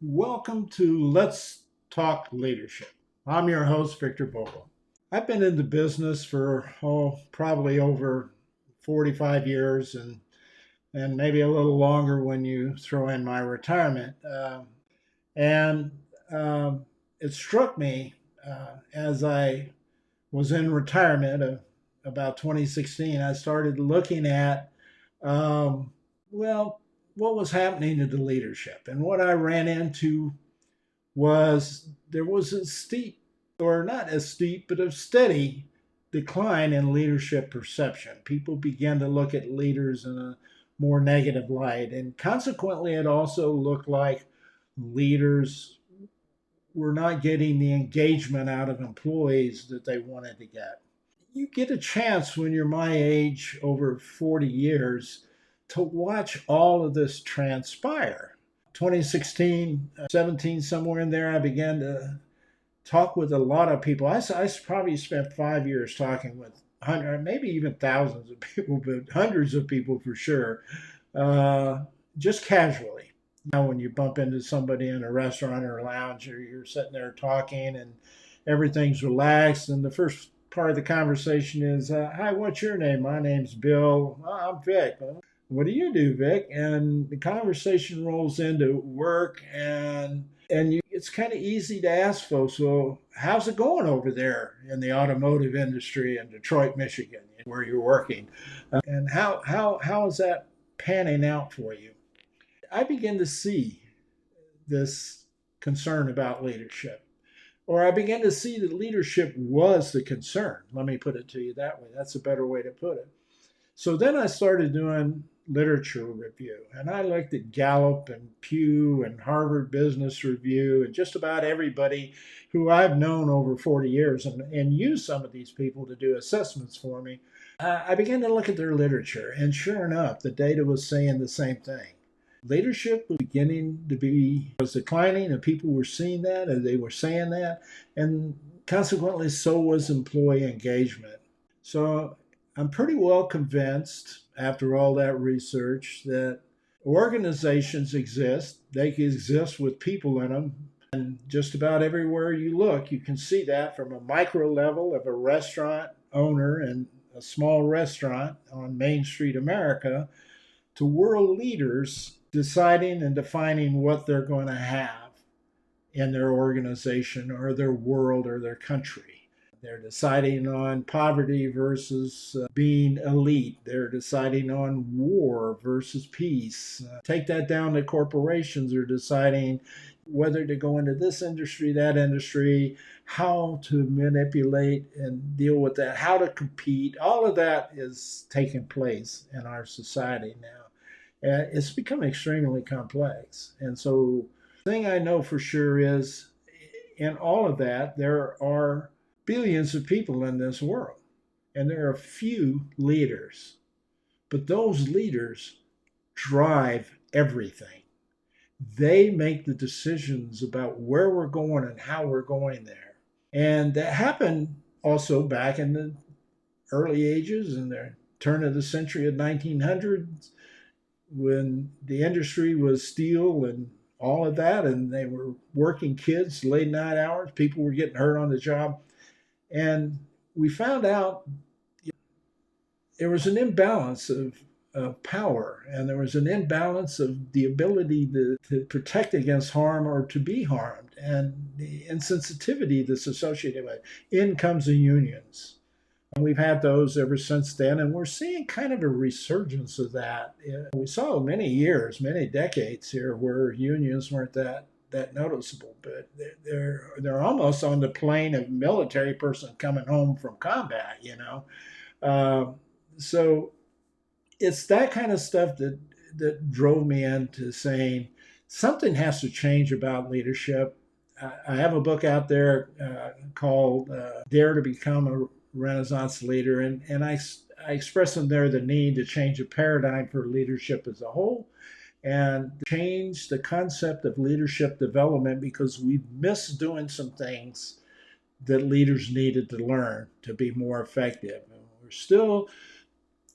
Welcome to Let's Talk Leadership. I'm your host, Victor Vogel. I've been in the business for probably over 45 years and maybe a little longer when you throw in my retirement. And It struck me as I was in retirement about 2016, I started looking at, um, well, what was happening to the leadership. And what I ran into was there was a steep, or not as steep, but a steady decline in leadership perception. People began to look at leaders in a more negative light. And consequently, it also looked like leaders were not getting the engagement out of employees that they wanted to get. You get a chance when you're my age, over 40 years, to watch all of this transpire. 2016, 17, somewhere in there, I began to talk with a lot of people. I probably spent 5 years talking with hundreds, maybe even thousands of people, but hundreds of people for sure, just casually. Now, when you bump into somebody in a restaurant or a lounge, or you're sitting there talking and everything's relaxed, and the first part of the conversation is, "Hi, what's your name?" "My name's Bill." "Oh, I'm Vic." "What do you do, Vic?" And the conversation rolls into work, it's kind of easy to ask folks, "Well, how's it going over there in the automotive industry in Detroit, Michigan, where you're working? And how is that panning out for you?" I begin to see this concern about leadership, or I began to see that leadership was the concern. Let me put it to you that way. That's a better way to put it. So then I started doing literature review, and I looked at Gallup and Pew and Harvard Business Review and just about everybody who I've known over 40 years, and used some of these people to do assessments for me. I began to look at their literature, and sure enough, the data was saying the same thing. Leadership was beginning to was declining, and people were seeing that, and they were saying that, and consequently, so was employee engagement. So I'm pretty well convinced, after all that research, that organizations exist. They exist with people in them. And just about everywhere you look, you can see that, from a micro level of a restaurant owner in a small restaurant on Main Street, America, to world leaders deciding and defining what they're going to have in their organization or their world or their country. They're deciding on poverty versus being elite. They're deciding on war versus peace. Take that down to corporations. They're deciding whether to go into this industry, that industry, how to manipulate and deal with that, how to compete. All of that is taking place in our society now. It's become extremely complex. And so the thing I know for sure is, in all of that, there are billions of people in this world, and there are few leaders. But those leaders drive everything. They make the decisions about where we're going and how we're going there. And that happened also back in the early ages, in the turn of the century of 1900s, when the industry was steel and all of that, and they were working kids late night hours. People were getting hurt on the job. And we found out there was an imbalance of power, and there was an imbalance of the ability to protect against harm or to be harmed, and the insensitivity that's associated with it. In comes the unions. And we've had those ever since then, and we're seeing kind of a resurgence of that. We saw many years, many decades here where unions weren't that noticeable, but they're almost on the plane of military person coming home from combat, So it's that kind of stuff that drove me into saying something has to change about leadership. I have a book out there called Dare to Become a Renaissance Leader, and I express in there the need to change the paradigm for leadership as a whole, and change the concept of leadership development, because we've missed doing some things that leaders needed to learn to be more effective. And we're still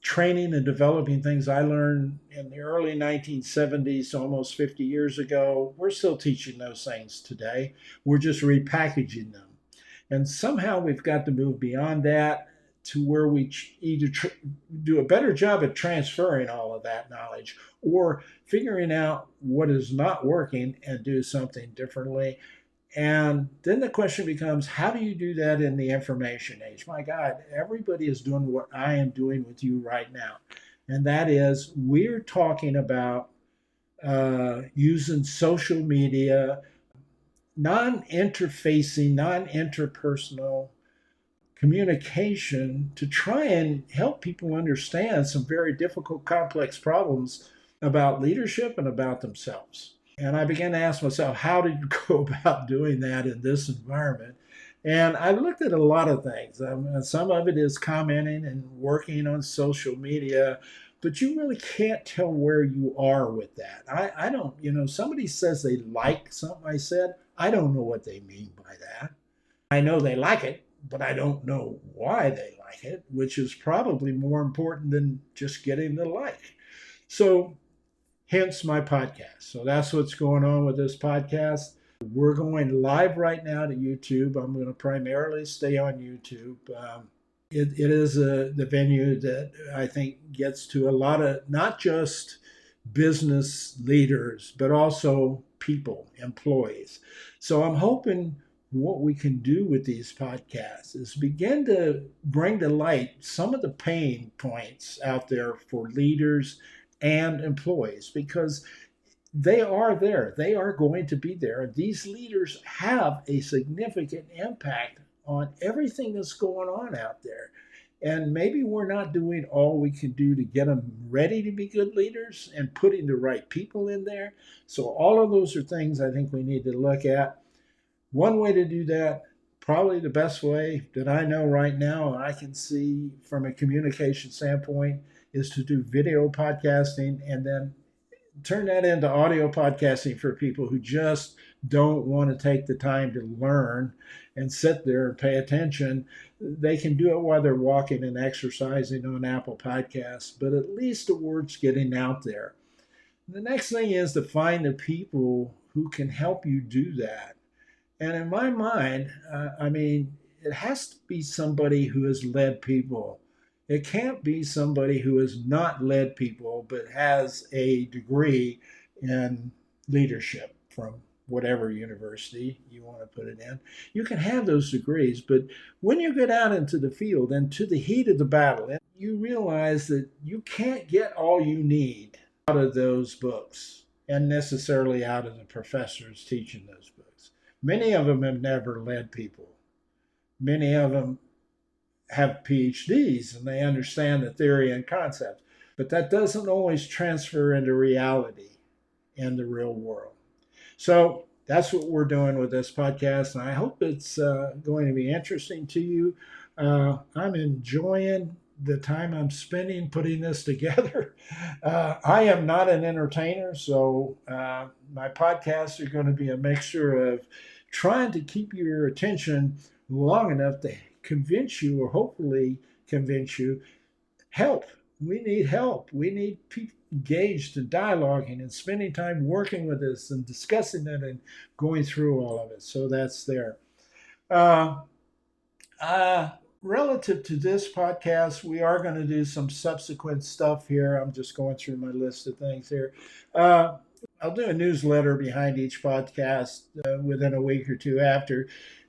training and developing things I learned in the early 1970s, almost 50 years ago. We're still teaching those things today. We're just repackaging them. And somehow we've got to move beyond that to where we either do a better job at transferring all of that knowledge or figuring out what is not working and do something differently. And then the question becomes, how do you do that in the information age? My God, everybody is doing what I am doing with you right now. And that is, we're talking about using social media, non-interfacing, non-interpersonal communication to try and help people understand some very difficult, complex problems about leadership and about themselves. And I began to ask myself, how did you go about doing that in this environment? And I looked at a lot of things. Some of it is commenting and working on social media, but you really can't tell where you are with that. I don't, somebody says they like something I said. I don't know what they mean by that. I know they like it, but I don't know why they like it, which is probably more important than just getting the like. So, hence my podcast. So that's what's going on with this podcast. We're going live right now to YouTube. I'm going to primarily stay on YouTube. It is the venue that I think gets to a lot of not just business leaders, but also people, employees. So I'm hoping what we can do with these podcasts is begin to bring to light some of the pain points out there for leaders and employees, because they are there. They are going to be there. These leaders have a significant impact on everything that's going on out there. And maybe we're not doing all we can do to get them ready to be good leaders and putting the right people in there. So all of those are things I think we need to look at. One way to do that, probably the best way that I know right now, and I can see from a communication standpoint, is to do video podcasting and then turn that into audio podcasting for people who just don't want to take the time to learn and sit there and pay attention. They can do it while they're walking and exercising on Apple Podcasts, but at least the word's getting out there. The next thing is to find the people who can help you do that. And in my mind, it has to be somebody who has led people. It can't be somebody who has not led people, but has a degree in leadership from whatever university you want to put it in. You can have those degrees, but when you get out into the field and to the heat of the battle, you realize that you can't get all you need out of those books and necessarily out of the professors teaching those books. Many of them have never led people. Many of them have PhDs and they understand the theory and concepts, but that doesn't always transfer into reality in the real world. So that's what we're doing with this podcast, and I hope it's going to be interesting to you. I'm enjoying the time I'm spending putting this together. I am not an entertainer, so my podcasts are going to be a mixture of trying to keep your attention long enough to convince you, or hopefully convince you, help. We need help. We need people engaged in dialoguing and spending time working with us and discussing it and going through all of it. So that's there. Relative to this podcast, we are going to do some subsequent stuff here. I'm just going through my list of things here. I'll do a newsletter behind each podcast within a week or two after,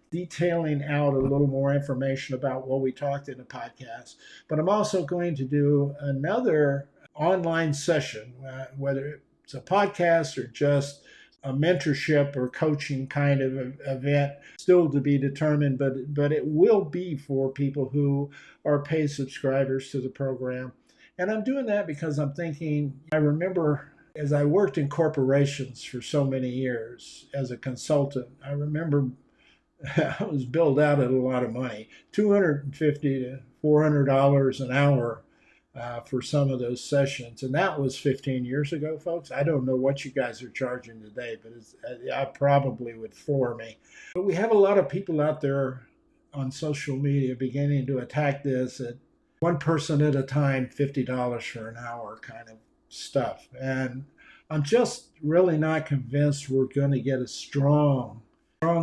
detailing out a little more information about what we talked in the podcast. But I'm also going to do another online session, whether it's a podcast or just a mentorship or coaching kind of event, still to be determined, but it will be for people who are paid subscribers to the program. And I'm doing that because I'm thinking, I remember as I worked in corporations for so many years as a consultant, I remember I was billed out at a lot of money, $250 to $400 an hour for some of those sessions. And that was 15 years ago, folks. I don't know what you guys are charging today, but I probably would floor me. But we have a lot of people out there on social media beginning to attack this one person at a time, $50 for an hour kind of stuff. And I'm just really not convinced we're going to get a strong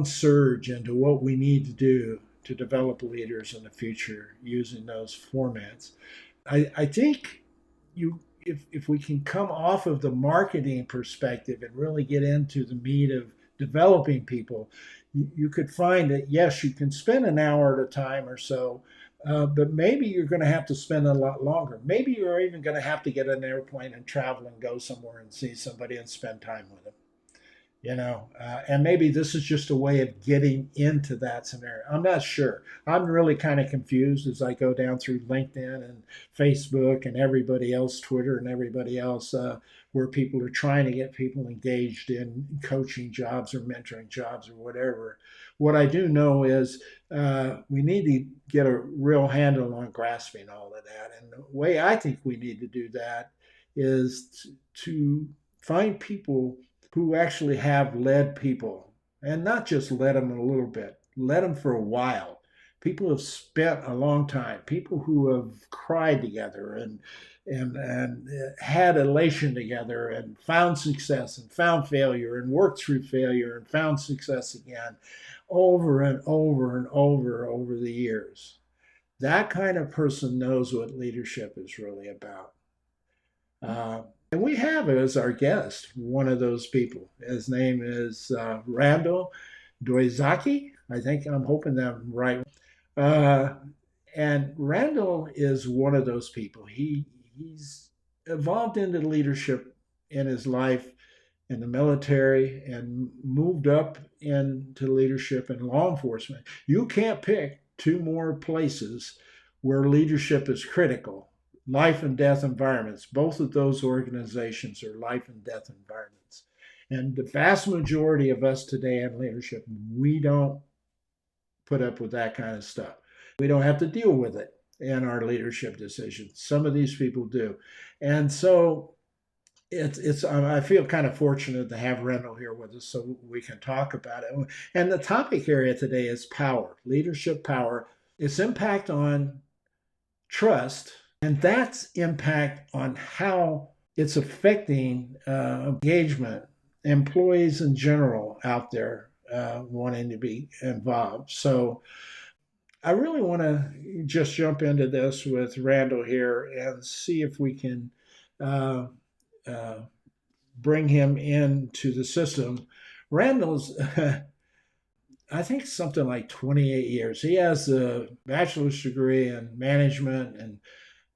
surge into what we need to do to develop leaders in the future using those formats. I think if we can come off of the marketing perspective and really get into the meat of developing people, you could find that yes, you can spend an hour at a time or so, but maybe you're going to have to spend a lot longer. Maybe you're even going to have to get an airplane and travel and go somewhere and see somebody and spend time with them. And maybe this is just a way of getting into that scenario. I'm not sure. I'm really kind of confused as I go down through LinkedIn and Facebook and everybody else, Twitter and everybody else, where people are trying to get people engaged in coaching jobs or mentoring jobs or whatever. What I do know is we need to get a real handle on grasping all of that. And the way I think we need to do that is to find people who actually have led people, and not just led them a little bit, led them for a while. People have spent a long time. People who have cried together and had elation together and found success and found failure and worked through failure and found success again, over and over and over the years. That kind of person knows what leadership is really about. And we have as our guest one of those people. His name is Randall Doizaki. I think I'm hoping that I'm right. Uh, and Randall is one of those people. He's evolved into leadership in his life in the military and moved up into leadership in law enforcement. You can't pick two more places where leadership is critical. Life and death environments. Both of those organizations are life and death environments. And the vast majority of us today in leadership, we don't put up with that kind of stuff. We don't have to deal with it in our leadership decisions. Some of these people do. And so it's I feel kind of fortunate to have Randall here with us so we can talk about it. And the topic area today is power, leadership power, its impact on trust, and that's impact on how it's affecting engagement, employees in general out there wanting to be involved. So I really want to just jump into this with Randall here and see if we can uh, uh, bring him into the system. Randall's, I think, something like 28 years. He has a bachelor's degree in management and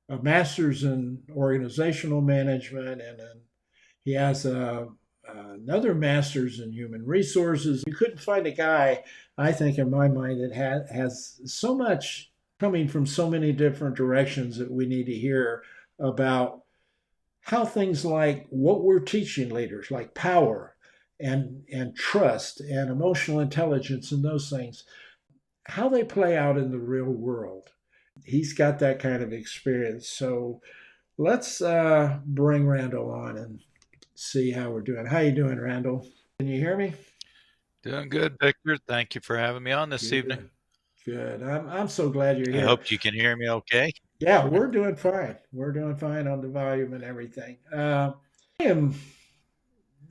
a master's in organizational management, and he has another master's in human resources. You couldn't find a guy, I think, in my mind, that has so much coming from so many different directions that we need to hear about how things like what we're teaching leaders, like power and trust and emotional intelligence and those things, how they play out in the real world. He's got that kind of experience. So let's bring Randall on and see how we're doing. How you doing, Randall? Can you hear me? Doing good, Victor. Thank you for having me on this evening. Good. Good. I'm so glad you're I here. hope you can hear me okay. Yeah, we're doing fine. We're doing fine on the volume and everything. I am,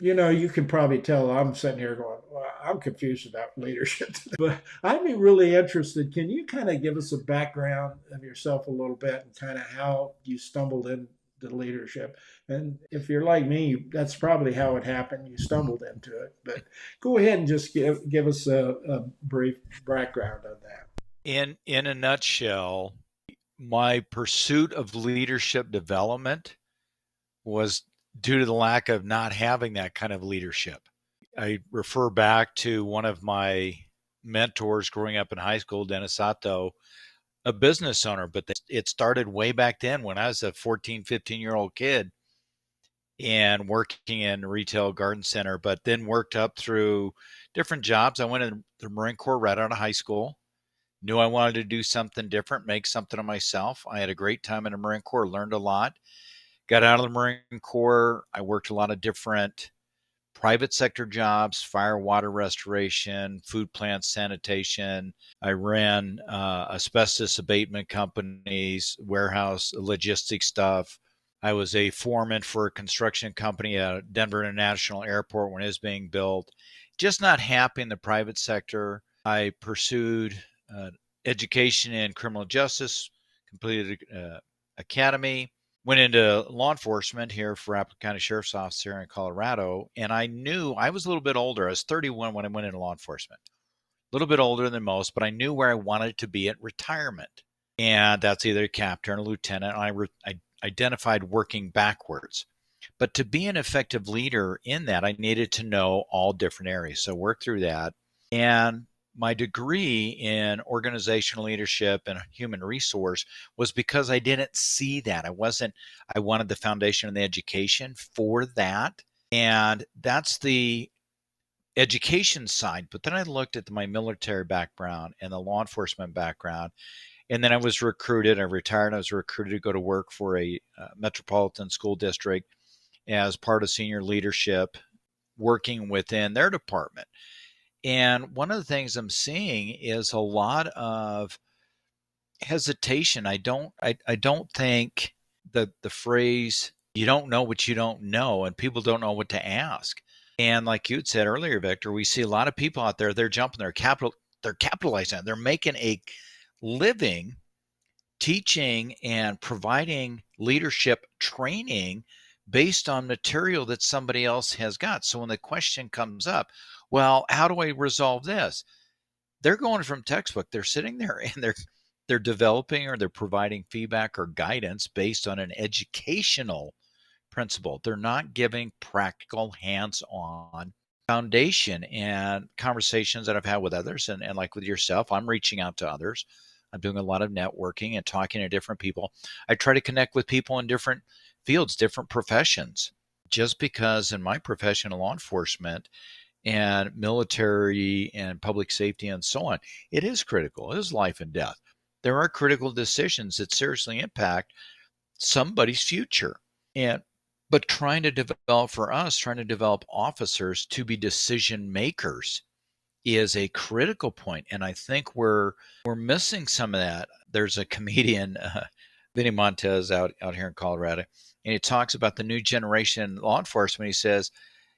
you can probably tell I'm sitting here going, well, I'm confused about leadership. But I'd be really interested. Can you kind of give us a background of yourself a little bit and kind of how you stumbled into leadership? And if you're like me, that's probably how it happened. You stumbled into it. But go ahead and just give us a brief background on that. In a nutshell, my pursuit of leadership development was due to the lack of not having that kind of leadership. I refer back to one of my mentors growing up in high school, Dennis Sato, a business owner, but it started way back then when I was a 14, 15-year-old kid and working in a retail garden center, but then worked up through different jobs. I went in the Marine Corps right out of high school, knew I wanted to do something different, make something of myself. I had a great time in the Marine Corps, learned a lot. Got out of the Marine Corps. I worked a lot of different private sector jobs, fire, water restoration, food plant sanitation. I ran asbestos abatement companies, warehouse logistics stuff. I was a foreman for a construction company at Denver International Airport when it was being built. Just not happy in the private sector. I pursued education in criminal justice, completed academy, went into law enforcement here for Rapid County Sheriff's Office here in Colorado. And I knew I was a little bit older. I was 31 when I went into law enforcement, a little bit older than most, but I knew where I wanted to be at retirement. And that's either a captain or a lieutenant. I identified working backwards. But to be an effective leader in that, I needed to know all different areas. So work through that. And my degree in organizational leadership and human resource was because I didn't see that. I wanted the foundation and the education for that. And that's the education side. But then I looked at my military background and the law enforcement background. And then I was recruited. I retired. I was recruited to go to work for a metropolitan school district as part of senior leadership, working within their department. And one of the things I'm seeing is a lot of hesitation. I don't think that the phrase "you don't know what you don't know" and people don't know what to ask. And like you had said earlier, Victor, we see a lot of people out there. They're jumping. They're capitalizing. They're making a living teaching and providing leadership training based on material that somebody else has got. So when the question comes up, well, how do I resolve this? They're going from textbook. They're sitting there and they're developing or they're providing feedback or guidance based on an educational principle. They're not giving practical hands-on foundation. And conversations that I've had with others and like with yourself, I'm reaching out to others. I'm doing a lot of networking and talking to different people. I try to connect with people in different fields, different professions, just because in my profession of law enforcement and military and public safety and so on, it is critical. It is life and death. There are critical decisions that seriously impact somebody's future. And but trying to develop officers to be decision makers is a critical point, and I think we're missing some of that. There's a comedian, Vinny Montez, out here in Colorado, and he talks about the new generation in law enforcement. He says,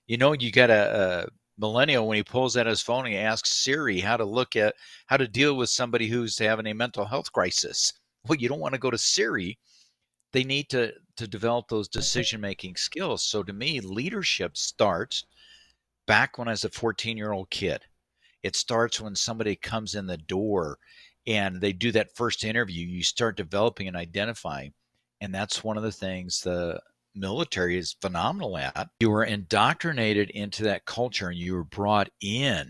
you got a millennial when he pulls out his phone and he asks Siri how to deal with somebody who's having a mental health crisis. Well, you don't want to go to Siri. They need to develop those decision making skills. So to me, leadership starts back when I was a 14-year-old kid. It starts when somebody comes in the door and they do that first interview. You start developing and identifying. And that's one of the things the military is phenomenal at. You were indoctrinated into that culture and you were brought in.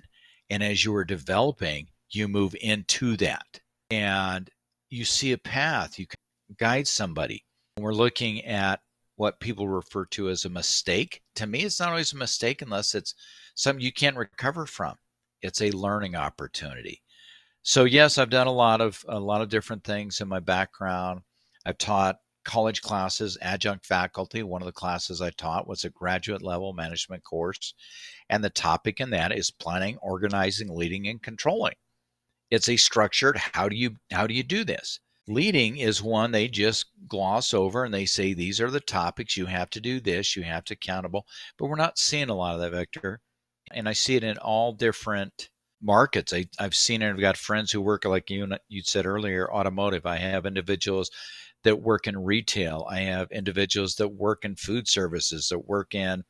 And as you were developing, you move into that. And you see a path. You can guide somebody. We're looking at what people refer to as a mistake. To me, it's not always a mistake unless it's something you can't recover from. It's a learning opportunity. So yes, I've done a lot of different things in my background. I've taught college classes, adjunct faculty. One of the classes I taught was a graduate level management course, and the topic in that is planning, organizing, leading, and controlling. It's a structured how do you do this? Leading is one they just gloss over and they say these are the topics, you have to do this, you have to accountable, but we're not seeing a lot of that, Victor. And I see it in all different markets. I've seen it. I've got friends who work, like you said earlier, automotive. I have individuals that work in retail. I have individuals that work in food services, that work in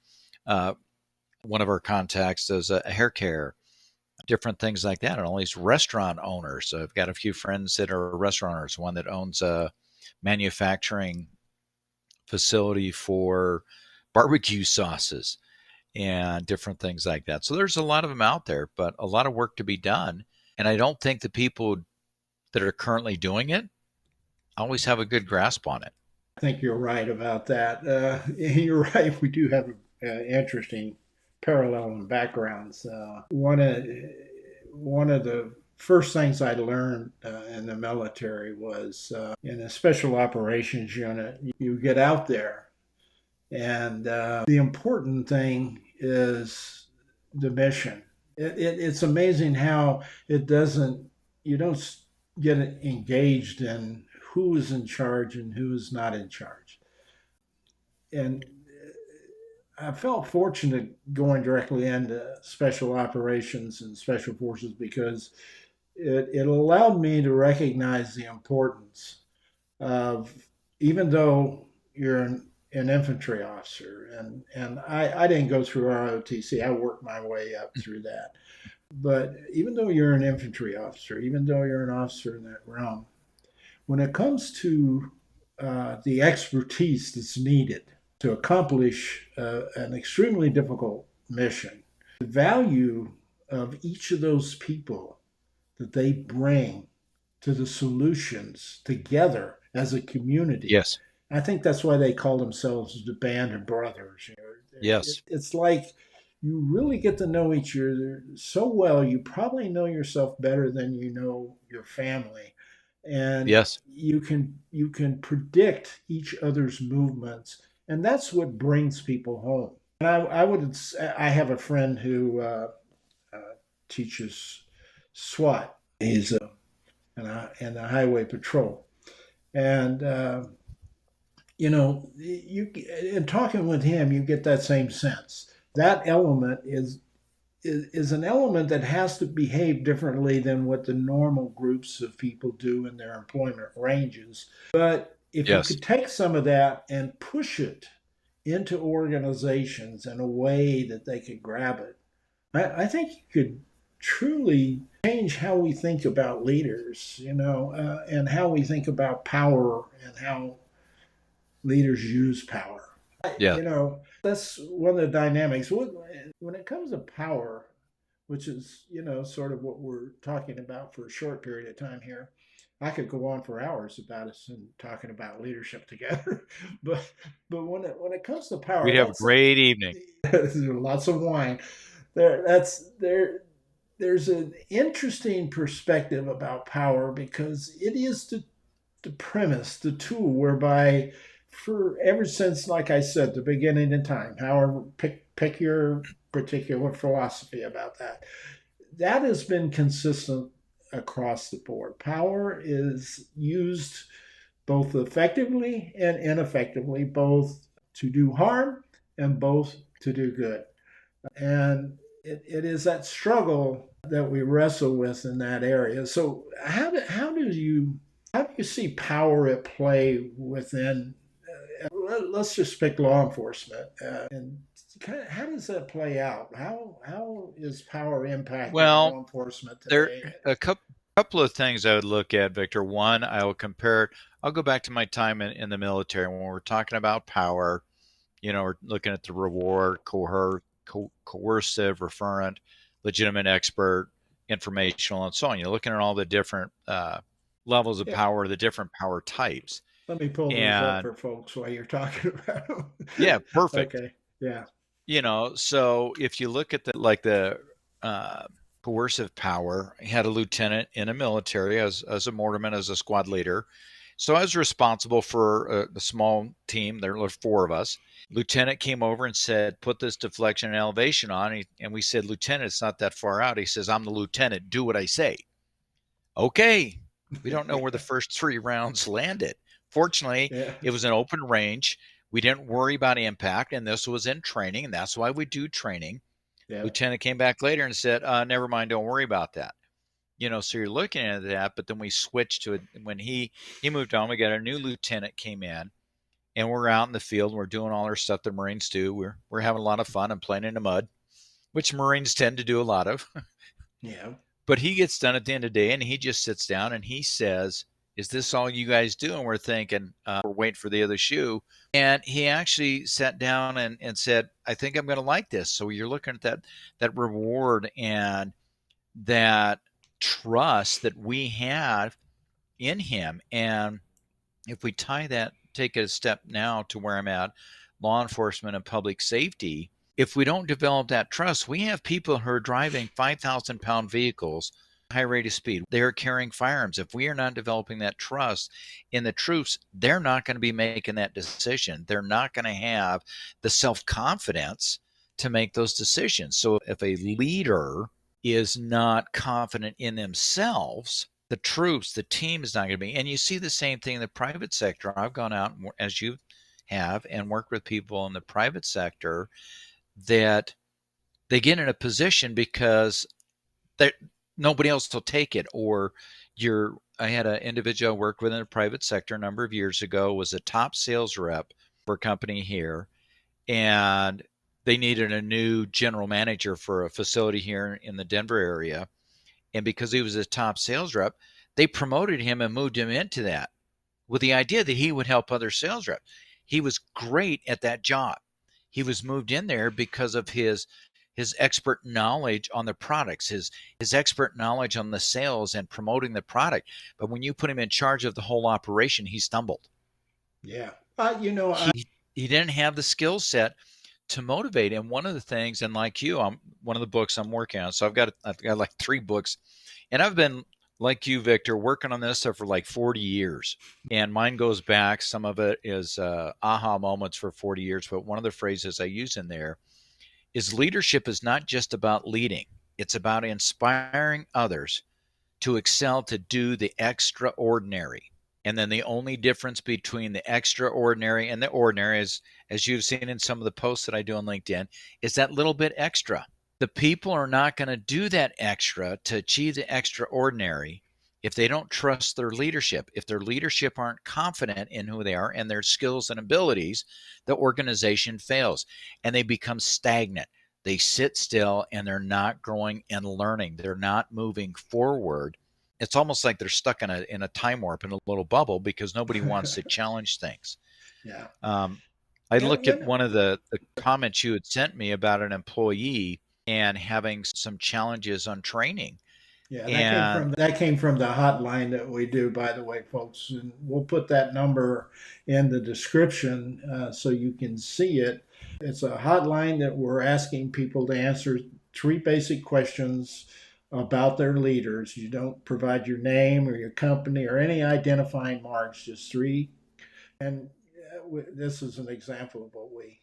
one of our contacts does a hair care, different things like that. And all these restaurant owners. So I've got a few friends that are restaurant owners, one that owns a manufacturing facility for barbecue sauces and different things like that. So there's a lot of them out there, but a lot of work to be done. And I don't think the people that are currently doing it always have a good grasp on it. I think you're right about that. You're right. We do have interesting parallel and backgrounds. One of the first things I learned in the military was in a special operations unit. You get out there, and the important thing is the mission. It's amazing how it doesn't, you don't get engaged in who is in charge and who is not in charge. And I felt fortunate going directly into special operations and special forces because it allowed me to recognize the importance of, even though you're an infantry officer, and I didn't go through ROTC, I worked my way up through that. But even though you're an infantry officer, even though you're an officer in that realm, when it comes to the expertise that's needed to accomplish an extremely difficult mission, the value of each of those people that they bring to the solutions together as a community. Yes. I think that's why they call themselves the band of brothers. You know, Yes. it's like you really get to know each other so well. You probably know yourself better than you know your family, and Yes. you can predict each other's movements, and that's what brings people home. And I have a friend who uh, teaches SWAT. He's in the highway patrol, and you in talking with him, you get that same sense. That element is an element that has to behave differently than what the normal groups of people do in their employment ranges. But if you Yes. could take some of that and push it into organizations in a way that they could grab it, I think you could truly change how we think about leaders, and how we think about power and how leaders use power. Yeah. That's one of the dynamics. When it comes to power, which is, sort of what we're talking about for a short period of time here, I could go on for hours about us and talking about leadership together. but when it comes to power, We'd have a great evening. lots of wine. There's an interesting perspective about power because it is the premise, the tool whereby, for ever since, like I said, the beginning of time, however, pick your particular philosophy about that, that has been consistent across the board. Power is used both effectively and ineffectively, both to do harm and both to do good. And it is that struggle that we wrestle with in that area. So how do you see power at play within? Let's just pick law enforcement, and kind of how does that play out? How is power impacting Well, law enforcement there today? a couple of things I would look at, Victor. One, I will compare. I'll go back to my time in the military when we're talking about power. We're looking at the reward, coercive, referent, legitimate, expert, informational, and so on. You're looking at all the different levels of Yeah, power, the different power types, let me pull those up and for folks while you're talking about them. yeah, perfect. Okay, yeah, So if you look at the uh, coercive power, he had a lieutenant in a military as a mortarman, as a squad leader. So I was responsible for a small team. There were four of us. Lieutenant came over and said, "Put this deflection and elevation on." And we said, "Lieutenant, it's not that far out." He says, "I'm the lieutenant. Do what I say." Okay. We don't know where the first three rounds landed. Fortunately, yeah, it was an open range. We didn't worry about impact, and this was in training, and that's why we do training. yeah, Lieutenant came back later and said, "Never mind, don't worry about that." So you're looking at that, but then we switched to it when he moved on. We got a new lieutenant came in, and we're out in the field. And we're doing all our stuff the Marines do. We're having a lot of fun and playing in the mud, which Marines tend to do a lot of. yeah. But he gets done at the end of the day, and he just sits down and he says, "Is this all you guys do?" And we're thinking, we're waiting for the other shoe. And he actually sat down and said, "I think I'm going to like this." So you're looking at that reward and that trust that we have in him. And if we take it a step now to where I'm at, law enforcement and public safety, if we don't develop that trust, we have people who are driving 5,000-pound vehicles, high rate of speed. They're carrying firearms. If we are not developing that trust in the troops, they're not going to be making that decision. They're not going to have the self-confidence to make those decisions. So if a leader is not confident in themselves, the troops, the team is not going to be. And you see the same thing in the private sector. I've gone out, as you have, and worked with people in the private sector that they get in a position because nobody else will take it. Or I had an individual I worked with in the private sector a number of years ago, was a top sales rep for a company here, and they needed a new general manager for a facility here in the Denver area. And because he was a top sales rep, they promoted him and moved him into that with the idea that he would help other sales reps. He was great at that job. He was moved in there because of his expert knowledge on the products, his expert knowledge on the sales and promoting the product. But when you put him in charge of the whole operation, he stumbled. Yeah. He didn't have the skill set to motivate. And one of the things, and like you, I'm one of the books I'm working on. So I've got like 3 books, and I've been like you, Victor, working on this stuff for like 40 years. And mine goes back. Some of it is aha moments for 40 years. But one of the phrases I use in there is leadership is not just about leading. It's about inspiring others to excel, to do the extraordinary. And then the only difference between the extraordinary and the ordinary is, as you've seen in some of the posts that I do on LinkedIn, is that little bit extra. The people are not going to do that extra to achieve the extraordinary if they don't trust their leadership. If their leadership aren't confident in who they are and their skills and abilities, the organization fails and they become stagnant. They sit still and they're not growing and learning. They're not moving forward. It's almost like they're stuck in a time warp, in a little bubble, because nobody wants to challenge things. Yeah. Um, I And looked at one of the comments you had sent me about an employee and having some challenges on training. yeah, And that came from the hotline that we do, by the way, folks. And we'll put that number in the description so you can see it. It's a hotline that we're asking people to answer 3 basic questions about their leaders. You don't provide your name or your company or any identifying marks, just 3. And this is an example of what we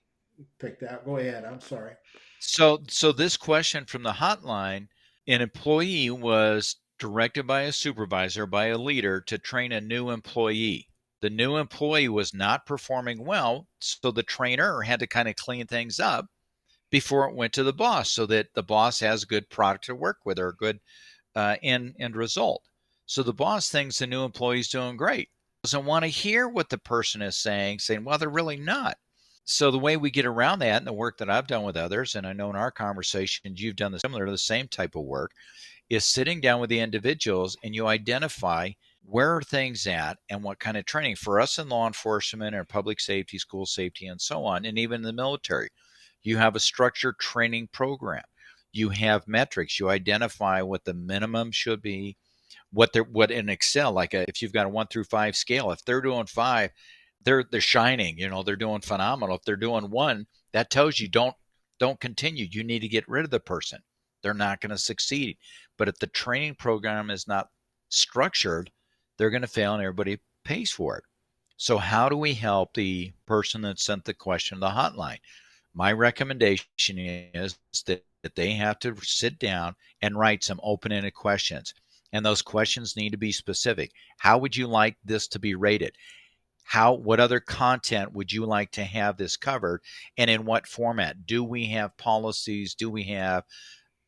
picked out. Go ahead. I'm sorry. so this question from the hotline, an employee was directed by a supervisor, by a leader, to train a new employee. The new employee was not performing well, so the trainer had to kind of clean things up before it went to the boss, so that the boss has a good product to work with, or a good end result. So the boss thinks the new employee's doing great. Doesn't want to hear what the person is saying, well, they're really not. So the way we get around that, and the work that I've done with others, and I know in our conversations you've done the same type of work, is sitting down with the individuals and you identify where are things at and what kind of training. For us in law enforcement or public safety, school safety, and so on, and even in the military, you have a structured training program. You have metrics. You identify what the minimum should be, what in Excel, like if you've got a 1 through 5 scale, if they're doing 5, they're shining. They're doing phenomenal. If they're doing 1, that tells you don't continue. You need to get rid of the person. They're not going to succeed. But if the training program is not structured, they're going to fail and everybody pays for it. So how do we help the person that sent the question to the hotline? My recommendation is that they have to sit down and write some open-ended questions. And those questions need to be specific. How would you like this to be rated? What other content would you like to have this covered, and in what format? Do we have policies? Do we have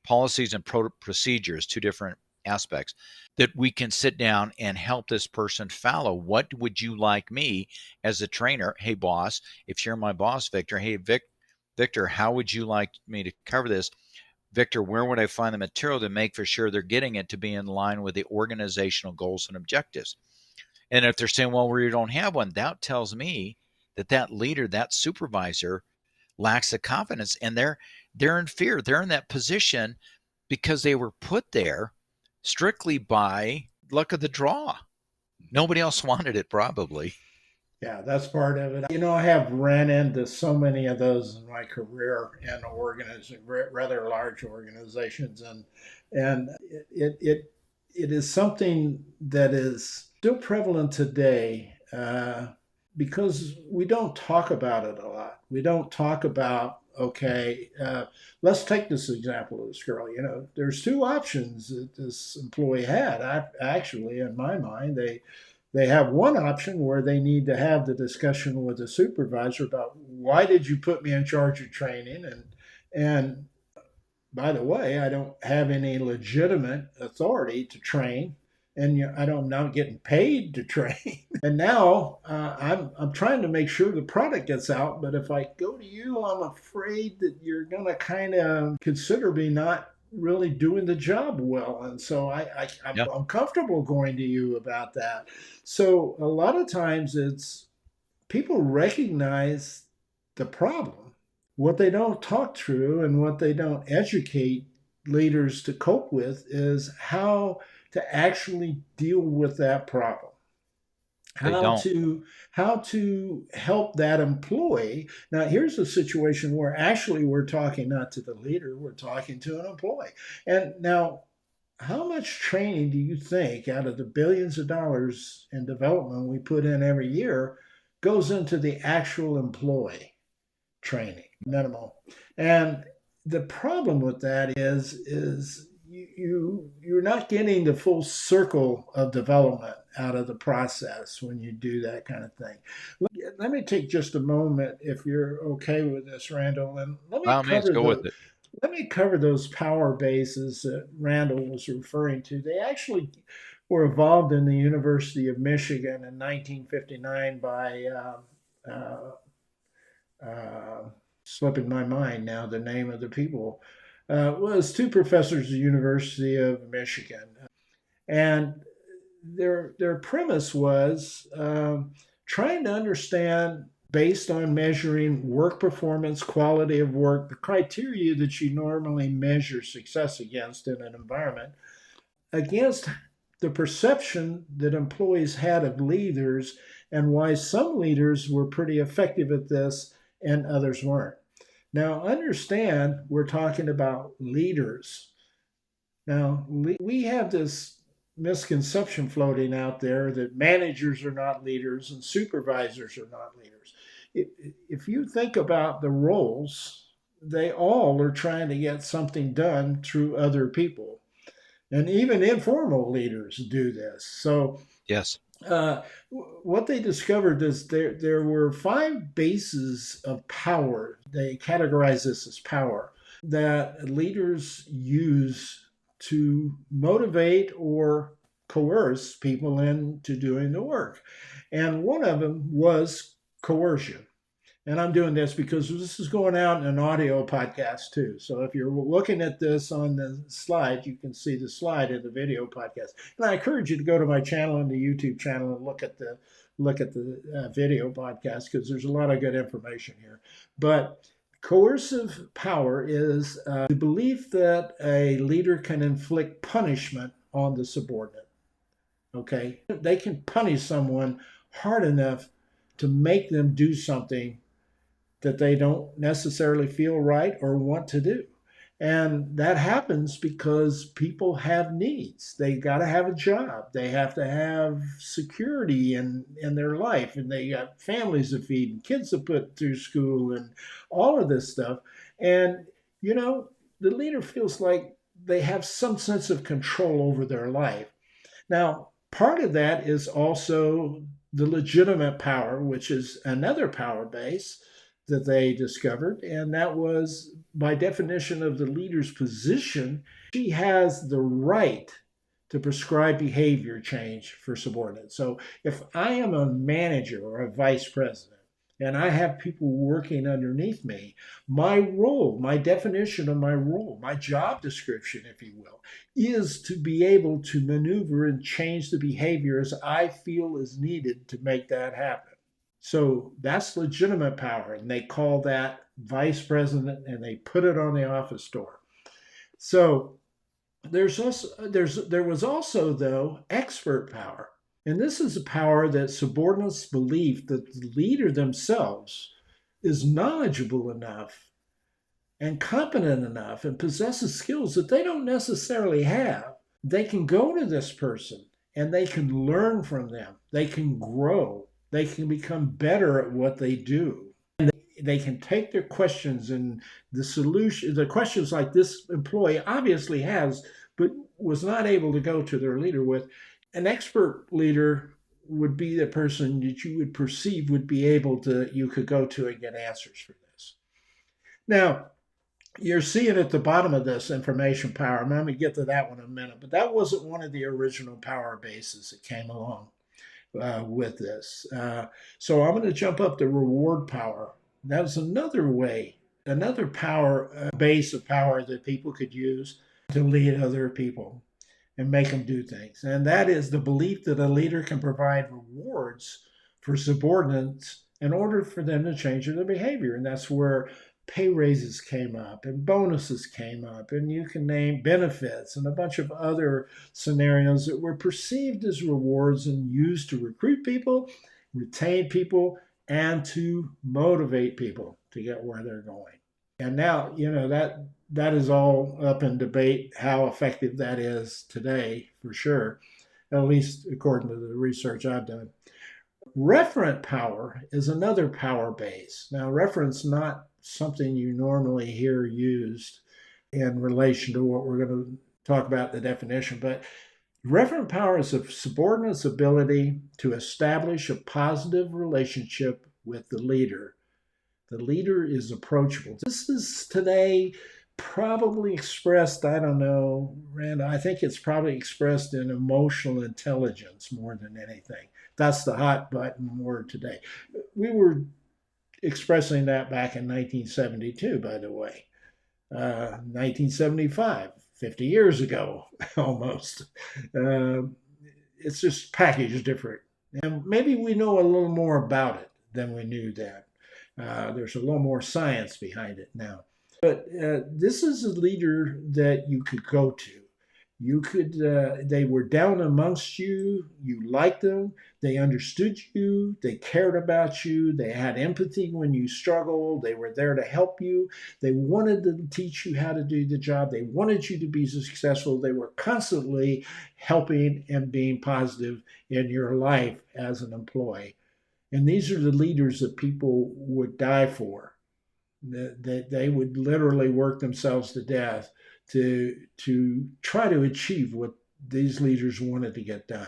policies and procedures, 2 different aspects, that we can sit down and help this person follow? What would you like me as a trainer? Hey, boss, if you're my boss, Victor, hey, Victor, how would you like me to cover this? Victor, where would I find the material to make for sure they're getting it to be in line with the organizational goals and objectives? And if they're saying, well, we don't have one, that tells me that that leader, that supervisor lacks the confidence, and they're in fear. They're in that position because they were put there strictly by luck of the draw. Nobody else wanted it, probably. Yeah, that's part of it. I have ran into so many of those in my career in rather large organizations, and it is something that is still prevalent today. because we don't talk about it a lot. We don't talk about, okay, let's take this example of this girl. You know, there's two options that this employee had. Actually, in my mind, they have one option where they need to have the discussion with the supervisor about why did you put me in charge of training, and by the way, I don't have any legitimate authority to train, and I'm not getting paid to train. And now I'm trying to make sure the product gets out. But if I go to you, I'm afraid that you're going to kind of consider me not really doing the job well, and so Yeah, I'm comfortable going to you about that. So a lot of times it's people recognize the problem. What they don't talk through and what they don't educate leaders to cope with is how to actually deal with that problem. they How don't. to how to help that employee. Now here's a situation where actually we're talking not to the leader, we're talking to an employee. And now how much training do you think out of the billions of dollars in development we put in every year goes into the actual employee training? Minimal. And the problem with that is you're not getting the full circle of development out of the process when you do that kind of thing. Let me take just a moment, if you're okay with this, Randall, and By all means, go with it. let me cover those power bases that Randall was referring to. They actually were evolved in the University of Michigan in 1959 by uh, slipping my mind now the name of the people. Was two professors at the University of Michigan, and their premise was trying to understand, based on measuring work performance, quality of work, the criteria that you normally measure success against in an environment, against the perception that employees had of leaders and why some leaders were pretty effective at this and others weren't. Now, understand we're talking about leaders. Now, we have this misconception floating out there that managers are not leaders and supervisors are not leaders. If you think about the roles, they all are trying to get something done through other people. And even informal leaders do this. So, Yes, uh, what they discovered is there were five bases of power. They categorize this as power that leaders use to motivate or coerce people into doing the work. And one of them was coercion. And I'm doing this because this is going out in an audio podcast too. So if you're looking at this on the slide, you can see the slide in the video podcast. And I encourage you to go to my channel and the YouTube channel and look at the video podcast because there's a lot of good information here. But coercive power is the belief that a leader can inflict punishment on the subordinate. Okay, they can punish someone hard enough to make them do something that they don't necessarily feel right or want to do. And that happens because people have needs. They got to have a job. They have to have security in their life. And they got families to feed and kids to put through school and all of this stuff. And, you know, the leader feels like they have some sense of control over their life. Now, part of that is also the legitimate power, which is another power base that they discovered. And that was, by definition of the leader's position, she has the right to prescribe behavior change for subordinates. So if I am a manager or a vice president, and I have people working underneath me, my role, my definition of my role, my job description, if you will, is to be able to maneuver and change the behavior as I feel is needed to make that happen. So that's legitimate power, and they call that vice president, and they put it on the office door. So there was also though expert power, and this is a power that subordinates believe that the leader themselves is knowledgeable enough and competent enough and possesses skills that they don't necessarily have. They can go to this person and they can learn from them. They can grow. They can become better at what they do. They can take their questions and the questions like this employee obviously has, but was not able to go to their leader with. An expert leader would be the person that you would perceive would be able to, you could go to and get answers for this. Now, you're seeing at the bottom of this information power. I'm going to get to that one in a minute, but that wasn't one of the original power bases that came along with this. So I'm going to jump up to reward power. That's another way, another power base of power that people could use to lead other people and make them do things. And that is the belief that a leader can provide rewards for subordinates in order for them to change their behavior. And that's where pay raises came up and bonuses came up, and you can name benefits and a bunch of other scenarios that were perceived as rewards and used to recruit people, retain people, and to motivate people to get where they're going. And now, that is all up in debate how effective that is today, for sure, at least according to the research I've done. Referent power is another power base. Now, reference not something you normally hear used in relation to what we're going to talk about in the definition, but referent power is a subordinate's ability to establish a positive relationship with the leader. The leader is approachable. This is today probably expressed, I don't know, Rand, I think it's probably expressed in emotional intelligence more than anything. That's the hot button word today. We were expressing that back in 1972, by the way. 1975, 50 years ago, almost. It's just packaged different. And maybe we know a little more about it than we knew then. There's a little more science behind it now. But this is a leader that you could go to. You could, they were down amongst you, you liked them, they understood you, they cared about you, they had empathy when you struggled, they were there to help you, they wanted to teach you how to do the job, they wanted you to be successful, they were constantly helping and being positive in your life as an employee. And these are the leaders that people would die for. They would literally work themselves to death to try to achieve what these leaders wanted to get done.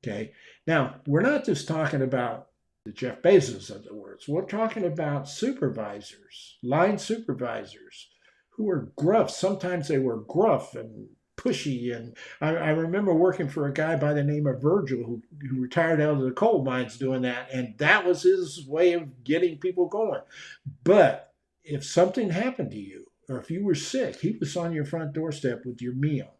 Okay. Now, we're not just talking about the Jeff Bezos of the world. We're talking about supervisors, line supervisors who were gruff. Sometimes they were gruff and pushy. And I remember working for a guy by the name of Virgil who retired out of the coal mines doing that. And that was his way of getting people going. But if something happened to you, or if you were sick, he was on your front doorstep with your meal.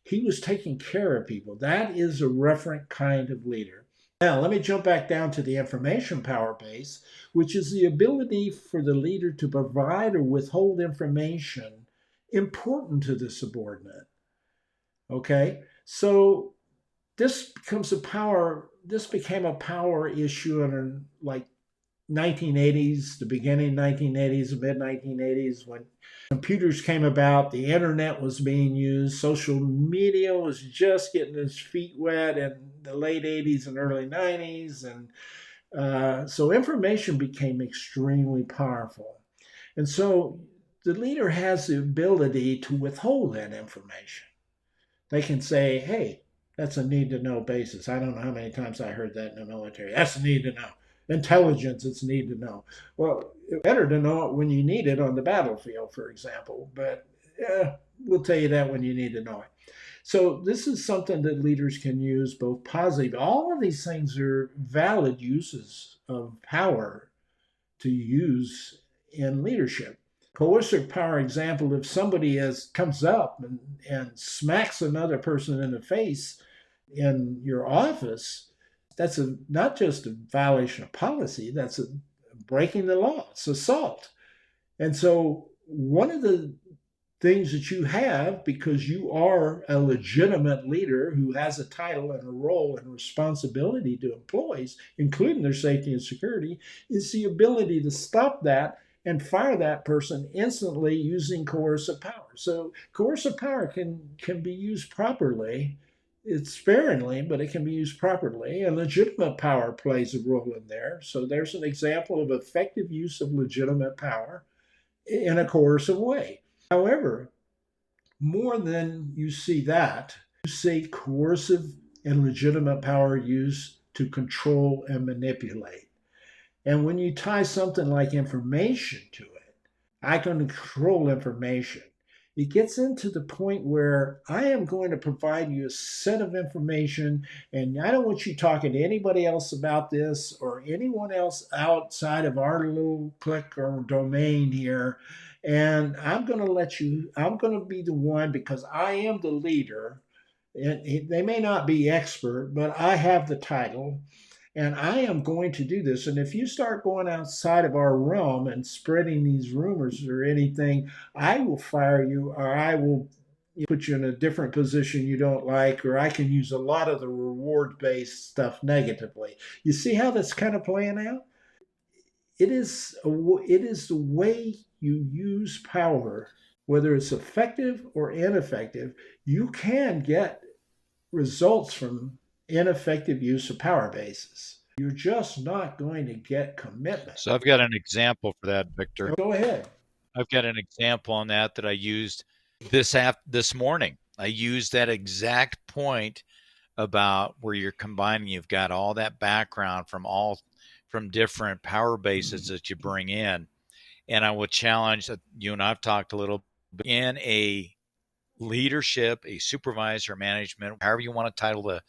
He was taking care of people. That is a referent kind of leader. Now, let me jump back down to the information power base, which is the ability for the leader to provide or withhold information important to the subordinate. Okay, so this became a power issue in like 1980s, the beginning 1980s, the mid 1980s, when computers came about, the internet was being used, social media was just getting its feet wet in the late 80s and early 90s. And so information became extremely powerful. And so the leader has the ability to withhold that information. They can say, hey, that's a need to know basis. I don't know how many times I heard that in the military. That's a need to know. Intelligence, it's need to know. Well, it's better to know it when you need it on the battlefield, for example, but we'll tell you that when you need to know it. So this is something that leaders can use both positive. All of these things are valid uses of power to use in leadership. Coercive power example, if somebody comes up and smacks another person in the face in your office, that's not just a violation of policy, that's breaking the law. It's assault. And so one of the things that you have, because you are a legitimate leader who has a title and a role and responsibility to employees, including their safety and security, is the ability to stop that and fire that person instantly using coercive power. So coercive power can be used properly It's sparingly, but it can be used properly. And legitimate power plays a role in there. So there's an example of effective use of legitimate power in a coercive way. However, more than you see that, you see coercive and legitimate power used to control and manipulate. And when you tie something like information to it, I can control information. It gets into the point where I am going to provide you a set of information, and I don't want you talking to anybody else about this or anyone else outside of our little clique or domain here. And I'm going to be the one because I am the leader. And they may not be expert, but I have the title and I am going to do this. And if you start going outside of our realm and spreading these rumors or anything, I will fire you or I will put you in a different position you don't like, or I can use a lot of the reward based stuff negatively. You see how that's kind of playing out? It is the way you use power, whether it's effective or ineffective. You can get results from ineffective use of power bases. You're just not going to get commitment. So I've got an example for that, Victor. Go ahead. I've got an example on that I used this morning. I used that exact point about where you're combining. You've got all that background from different power bases that you bring in, and I will challenge that you and I've talked a little bit in a leadership, a supervisor, management, however you want to title the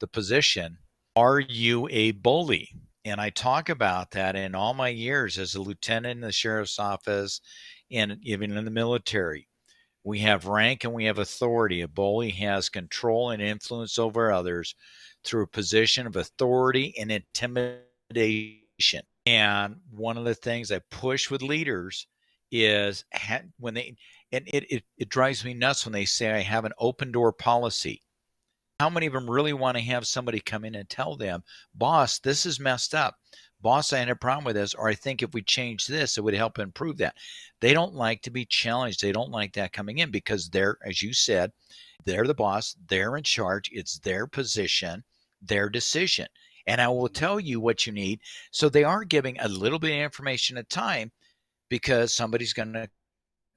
position. Are you a bully? And I talk about that in all my years as a lieutenant in the sheriff's office and even in the military. We have rank and we have authority. A bully has control and influence over others through a position of authority and intimidation. And one of the things I push with leaders is when they, and it drives me nuts when they say I have an open door policy. How many of them really want to have somebody come in and tell them, boss, this is messed up. Boss, I had a problem with this, or I think if we change this, it would help improve that. They don't like to be challenged. They don't like that coming in because they're, as you said, they're the boss. They're in charge. It's their position, their decision. And I will tell you what you need. So they are giving a little bit of information at a time because somebody's going to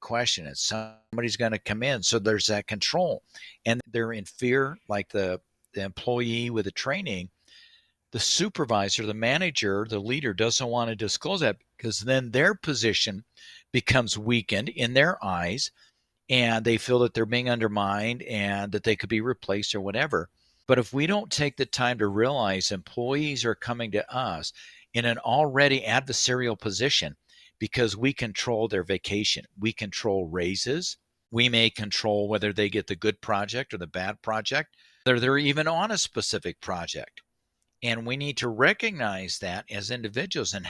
question it. Somebody's going to come in. So there's that control. And they're in fear, like the employee with the training. The supervisor, the manager, the leader doesn't want to disclose that because then their position becomes weakened in their eyes and they feel that they're being undermined and that they could be replaced or whatever. But if we don't take the time to realize employees are coming to us in an already adversarial position because we control their vacation, we control raises, we may control whether they get the good project or the bad project, whether they're even on a specific project. And we need to recognize that as individuals and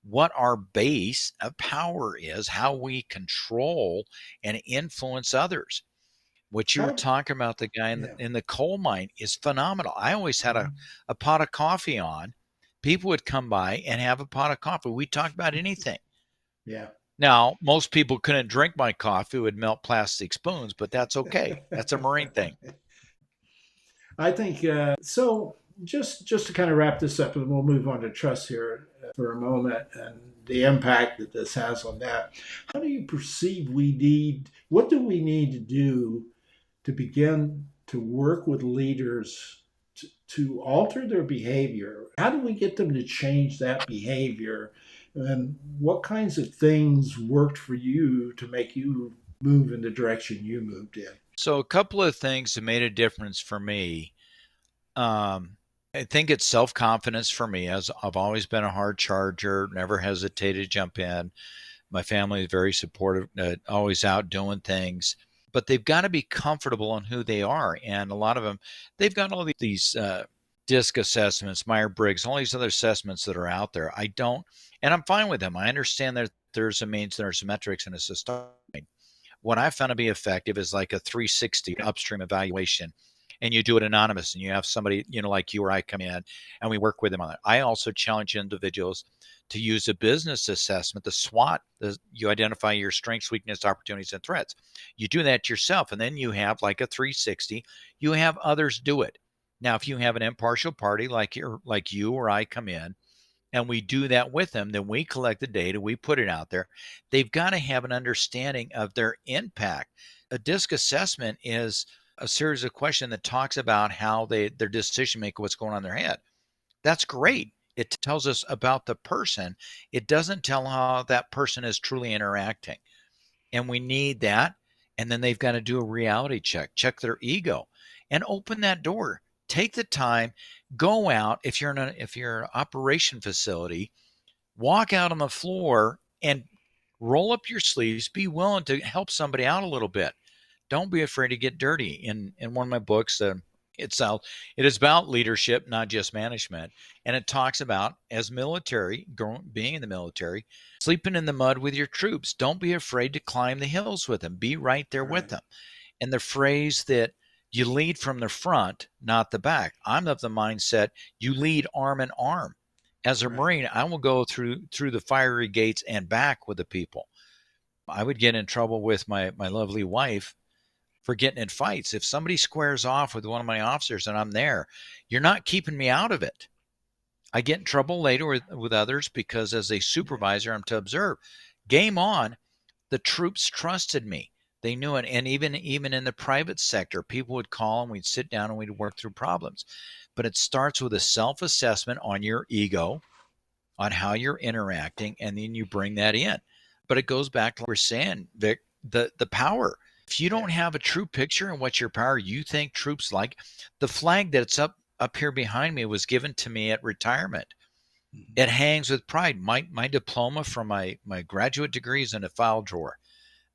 what our base of power is, how we control and influence others. What you were talking about, the guy in the coal mine is phenomenal. I always had a pot of coffee on. People would come by and have a pot of coffee. We talked about anything. Yeah. Now, most people couldn't drink my coffee, would melt plastic spoons, but that's okay. That's a Marine thing. I think so. Just to kind of wrap this up, and we'll move on to trust here for a moment and the impact that this has on that. How do you perceive what do we need to do to begin to work with leaders to alter their behavior? How do we get them to change that behavior? And what kinds of things worked for you to make you move in the direction you moved in? So a couple of things that made a difference for me. I think it's self-confidence for me, as I've always been a hard charger, never hesitated to jump in. My family is very supportive, always out doing things, but they've got to be comfortable in who they are. And a lot of them, they've got all these DISC assessments, Myers-Briggs, all these other assessments that are out there. I don't, and I'm fine with them. I understand that there's a means, there's metrics, and it's a starting. What I found to be effective is like a 360 upstream evaluation. and you do it anonymous, and you have somebody, like you or I come in and we work with them on it. I also challenge individuals to use a business assessment, the SWOT. You identify your strengths, weaknesses, opportunities, and threats. You do that yourself, and then you have like a 360. You have others do it. Now, if you have an impartial party like you or I come in, and we do that with them, then we collect the data, we put it out there. They've got to have an understanding of their impact. A DISC assessment is a series of questions that talks about how their decision making, what's going on in their head. That's great. It tells us about the person. It doesn't tell how that person is truly interacting. And we need that. And then they've got to do a reality check their ego, and open that door. Take the time, go out. If you're an operation facility, walk out on the floor and roll up your sleeves. Be willing to help somebody out a little bit. Don't be afraid to get dirty. In one of my books, it is about leadership, not just management, and it talks about, as military, being in the military, sleeping in the mud with your troops. Don't be afraid to climb the hills with them. Be right there with them. And the phrase that you lead from the front, not the back. I'm of the mindset you lead arm in arm. As a Marine, I will go through the fiery gates and back with the people. I would get in trouble with my lovely wife for getting in fights. If somebody squares off with one of my officers and I'm there, you're not keeping me out of it. I get in trouble later with others because as a supervisor, I'm to observe. Game on. The troops trusted me. They knew it. And even in the private sector, people would call and we'd sit down and we'd work through problems. But it starts with a self-assessment on your ego, on how you're interacting, and then you bring that in. But it goes back to what we're saying, Vic, the power. If you don't have a true picture of what your power you think troops like, the flag that's up here behind me was given to me at retirement. It hangs with pride. My diploma from my graduate degree is in a file drawer.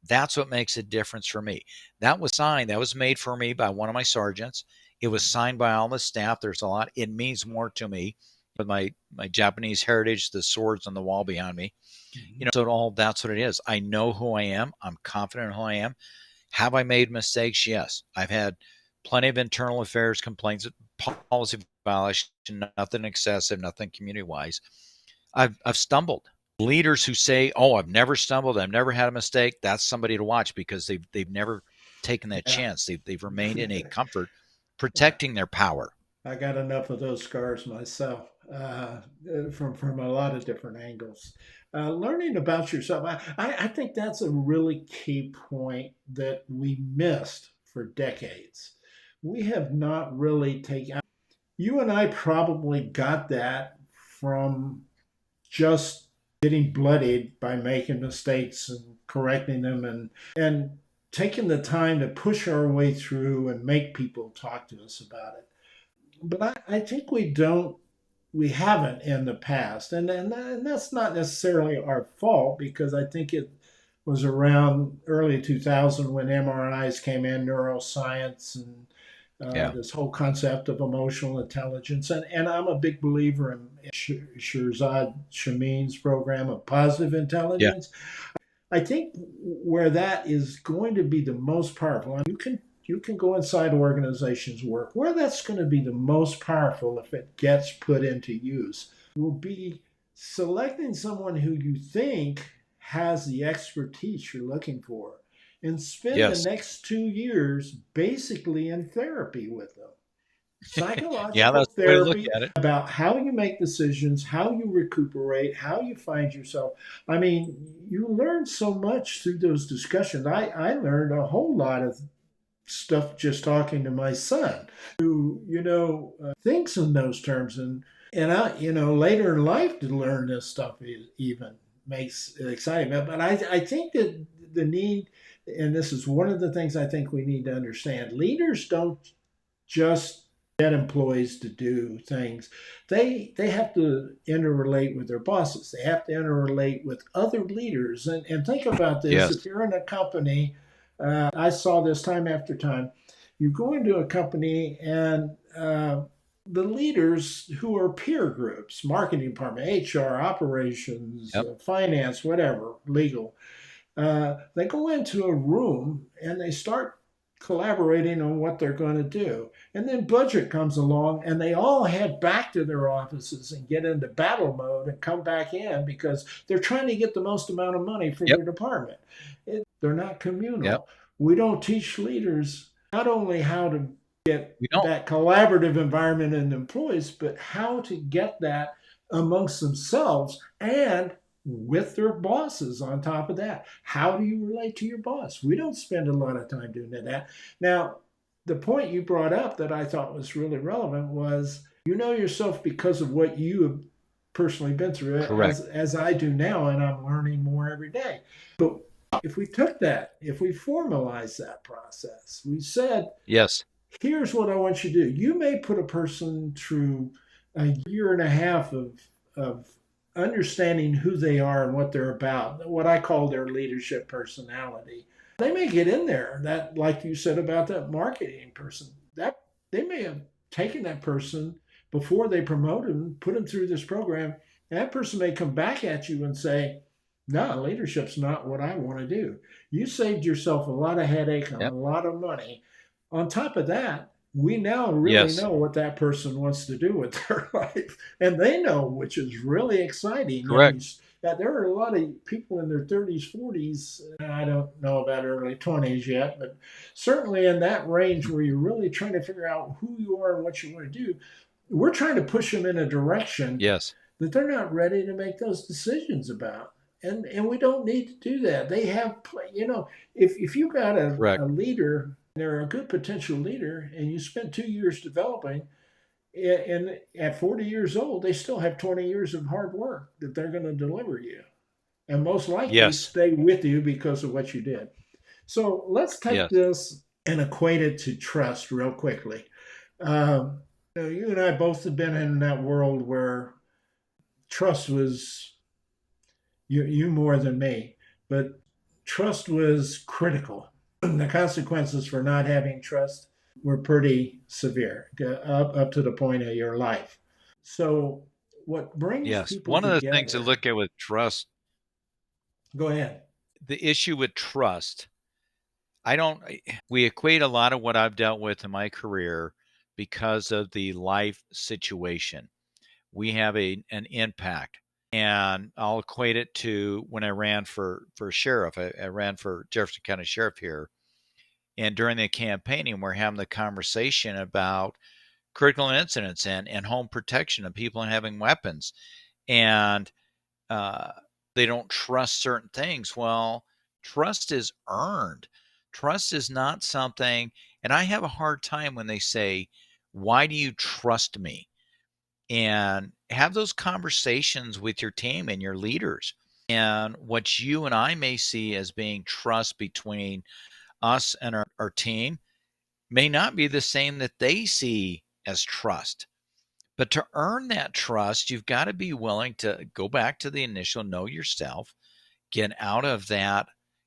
That's what makes a difference for me. That was signed. That was made for me by one of my sergeants. It was signed by all the staff. There's a lot. It means more to me with my Japanese heritage, the swords on the wall behind me. So that's what it is. I know who I am. I'm confident in who I am. Have I made mistakes? Yes. I've had plenty of internal affairs complaints, policy violation, nothing excessive, nothing community-wise. I've stumbled. Leaders who say, "Oh, I've never stumbled, I've never had a mistake," that's somebody to watch because they've never taken that chance. They've remained in a comfort, protecting their power. I got enough of those scars myself from a lot of different angles. Learning about yourself, I think that's a really key point that we missed for decades. We have not really taken. You and I probably got that from just getting bloodied by making mistakes and correcting them and taking the time to push our way through and make people talk to us about it. But I think we haven't in the past, and that's not necessarily our fault because I think it was around early 2000 when MRIs came in, neuroscience, and Yeah. this whole concept of emotional intelligence. And I'm a big believer in Shirzad Shamin's program of positive Yeah. intelligence. I think where that is going to be the most powerful, and you can go inside organizations' work, where that's going to be the most powerful if it gets put into use, will be selecting someone who you think has the expertise you're looking for and spend the Yes. next 2 years basically in therapy with them. Yeah, Psychological that's the way to look therapy at it. about how you make decisions, how you recuperate, how you find yourself. I mean, you learn so much through those discussions. I learned a whole lot of stuff just talking to my son, who thinks in those terms, and I later in life to learn this stuff even makes it exciting. But I think that the need, and this is one of the things I think we need to understand: leaders don't just get employees to do things. They have to interrelate with their bosses. They have to interrelate with other leaders. And think about this: if Yes. you're in a company, I saw this time after time. You go into a company and the leaders who are peer groups, marketing department, HR, operations, Yep. finance, whatever, legal, they go into a room and they start collaborating on what they're going to do. And then budget comes along and they all head back to their offices and get into battle mode and come back in because they're trying to get the most amount of money for Yep. their department. They're not Yep. communal. We don't teach leaders not only how to get We don't. that collaborative environment in employees, but how to get that amongst themselves and with their bosses on top of that. How do you relate to your boss? We don't spend a lot of time doing that. Now, the point you brought up that I thought was really relevant was you know yourself because of what you have personally been through, Correct. as I do now, and I'm learning more every day. But if we took that, if we formalized that process, we said, Yes. here's what I want you to do. You may put a person through a year and a half of understanding who they are and what they're about, what I call their leadership personality. They may get in there, that, like you said about that marketing person, that they may have taken that person before they promoted them, put them through this program. And that person may come back at you and say, no, leadership's not what I want to do. You saved yourself a lot of headache and a Yep. lot of money. On top of that, we now really Yes. know what that person wants to do with their life, and they know, which is really exciting. Correct. There are a lot of people in their 30s, 40s. I don't know about early 20s yet, but certainly in that range where you're really trying to figure out who you are and what you want to do. We're trying to push them in a direction Yes. that they're not ready to make those decisions about. And we don't need to do that. They have, if you got Correct. a leader, they're a good potential leader, and you spend 2 years developing, and at 40 years old, they still have 20 years of hard work that they're going to deliver you, and most likely Yes. stay with you because of what you did. So let's take Yes. this and equate it to trust real quickly. You and I both have been in that world where trust was you more than me, but trust was critical. The consequences for not having trust were pretty severe, up to the point of your life. So, what brings Yes. people One of the things to together? look at with trust, Go ahead. the issue with trust, I don't, we equate a lot of what I've dealt with in my career because of the life situation. We have an impact. And I'll equate it to when I ran for sheriff. I ran for Jefferson County Sheriff here. And during the campaigning, we're having the conversation about critical incidents and home protection of people having weapons. And uh, they don't trust certain things. Well, trust is earned. Trust is not something, and I have a hard time when they say, why do you trust me? And have those conversations with your team and your leaders. And what you and I may see as being trust between us and our team may not be the same that they see as trust. But to earn that trust, you've got to be willing to go back to the initial know yourself, get out of that,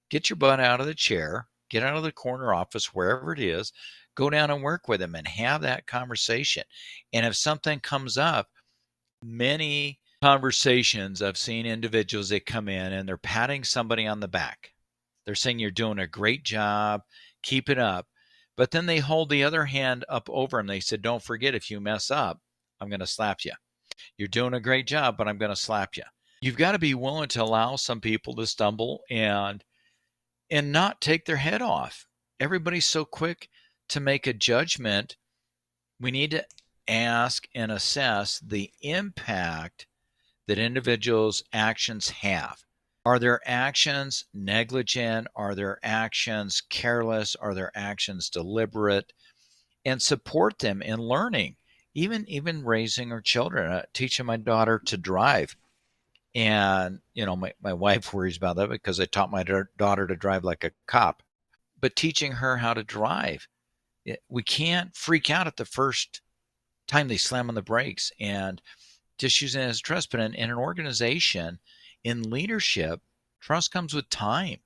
get your butt out of the chair, get out of the corner office, wherever it is, go down and work with them and have that conversation. And if something comes up, many conversations I've seen individuals that come in and they're patting somebody on the back. They're saying you're doing a great job, keep it up. But then they hold the other hand up over them. They said, don't forget, if you mess up, I'm going to slap you. You're doing a great job, but I'm going to slap you. You've got to be willing to allow some people to stumble and not take their head off. Everybody's so quick to make a judgment. We need to ask and assess the impact that individuals' actions have. Are their actions negligent? Are their actions careless? Are their actions deliberate? And support them in learning, even raising our children, teaching my daughter to drive. And, my wife worries about that because I taught my daughter to drive like a cop. But teaching her how to drive, we can't freak out at the first time they slam on the brakes and just using it as trust. But in an organization, in leadership, trust comes with time.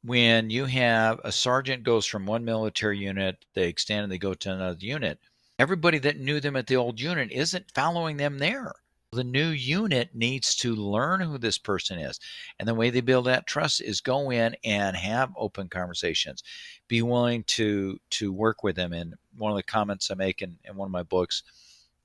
When you have a sergeant goes from one military unit, they extend and they go to another unit, everybody that knew them at the old unit isn't following them there. The new unit needs to learn who this person is. And the way they build that trust is go in and have open conversations. Be willing to work with them. And one of the comments I make in one of my books,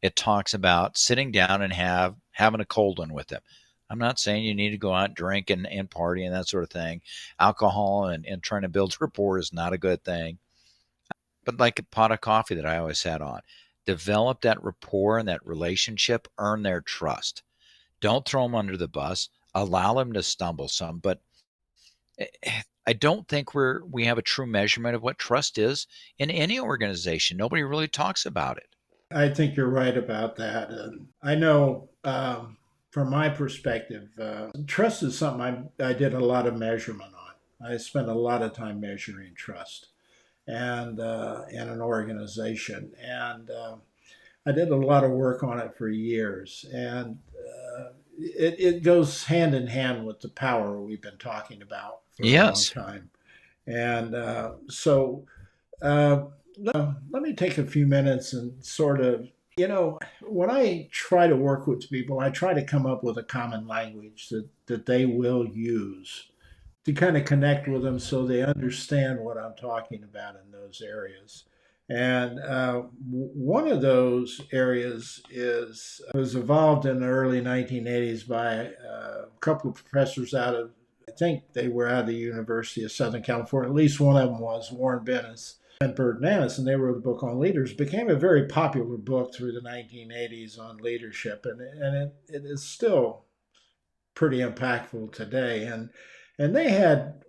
it talks about sitting down and having a cold one with them. I'm not saying you need to go out, drink and party and that sort of thing. Alcohol and trying to build rapport is not a good thing. But like a pot of coffee that I always had on, develop that rapport and that relationship, earn their trust. Don't throw them under the bus. Allow them to stumble some, but I don't think we have a true measurement of what trust is in any organization. Nobody really talks about it. I think you're right about that. And I know from my perspective, trust is something I did a lot of measurement on. I spent a lot of time measuring trust and in an organization. And I did a lot of work on it for years. And it goes hand in hand with the power we've been talking about for a long Yes. time. And uh, let me take a few minutes and sort of, when I try to work with people, I try to come up with a common language that they will use to kind of connect with them so they understand what I'm talking about in those areas. And one of those areas was evolved in the early 1980s by a couple of professors out of, I think they were out of the University of Southern California. At least one of them was Warren Bennis and Bert Nanis, and they wrote a book on leaders. It became a very popular book through the 1980s on leadership, and it is still pretty impactful today. And they had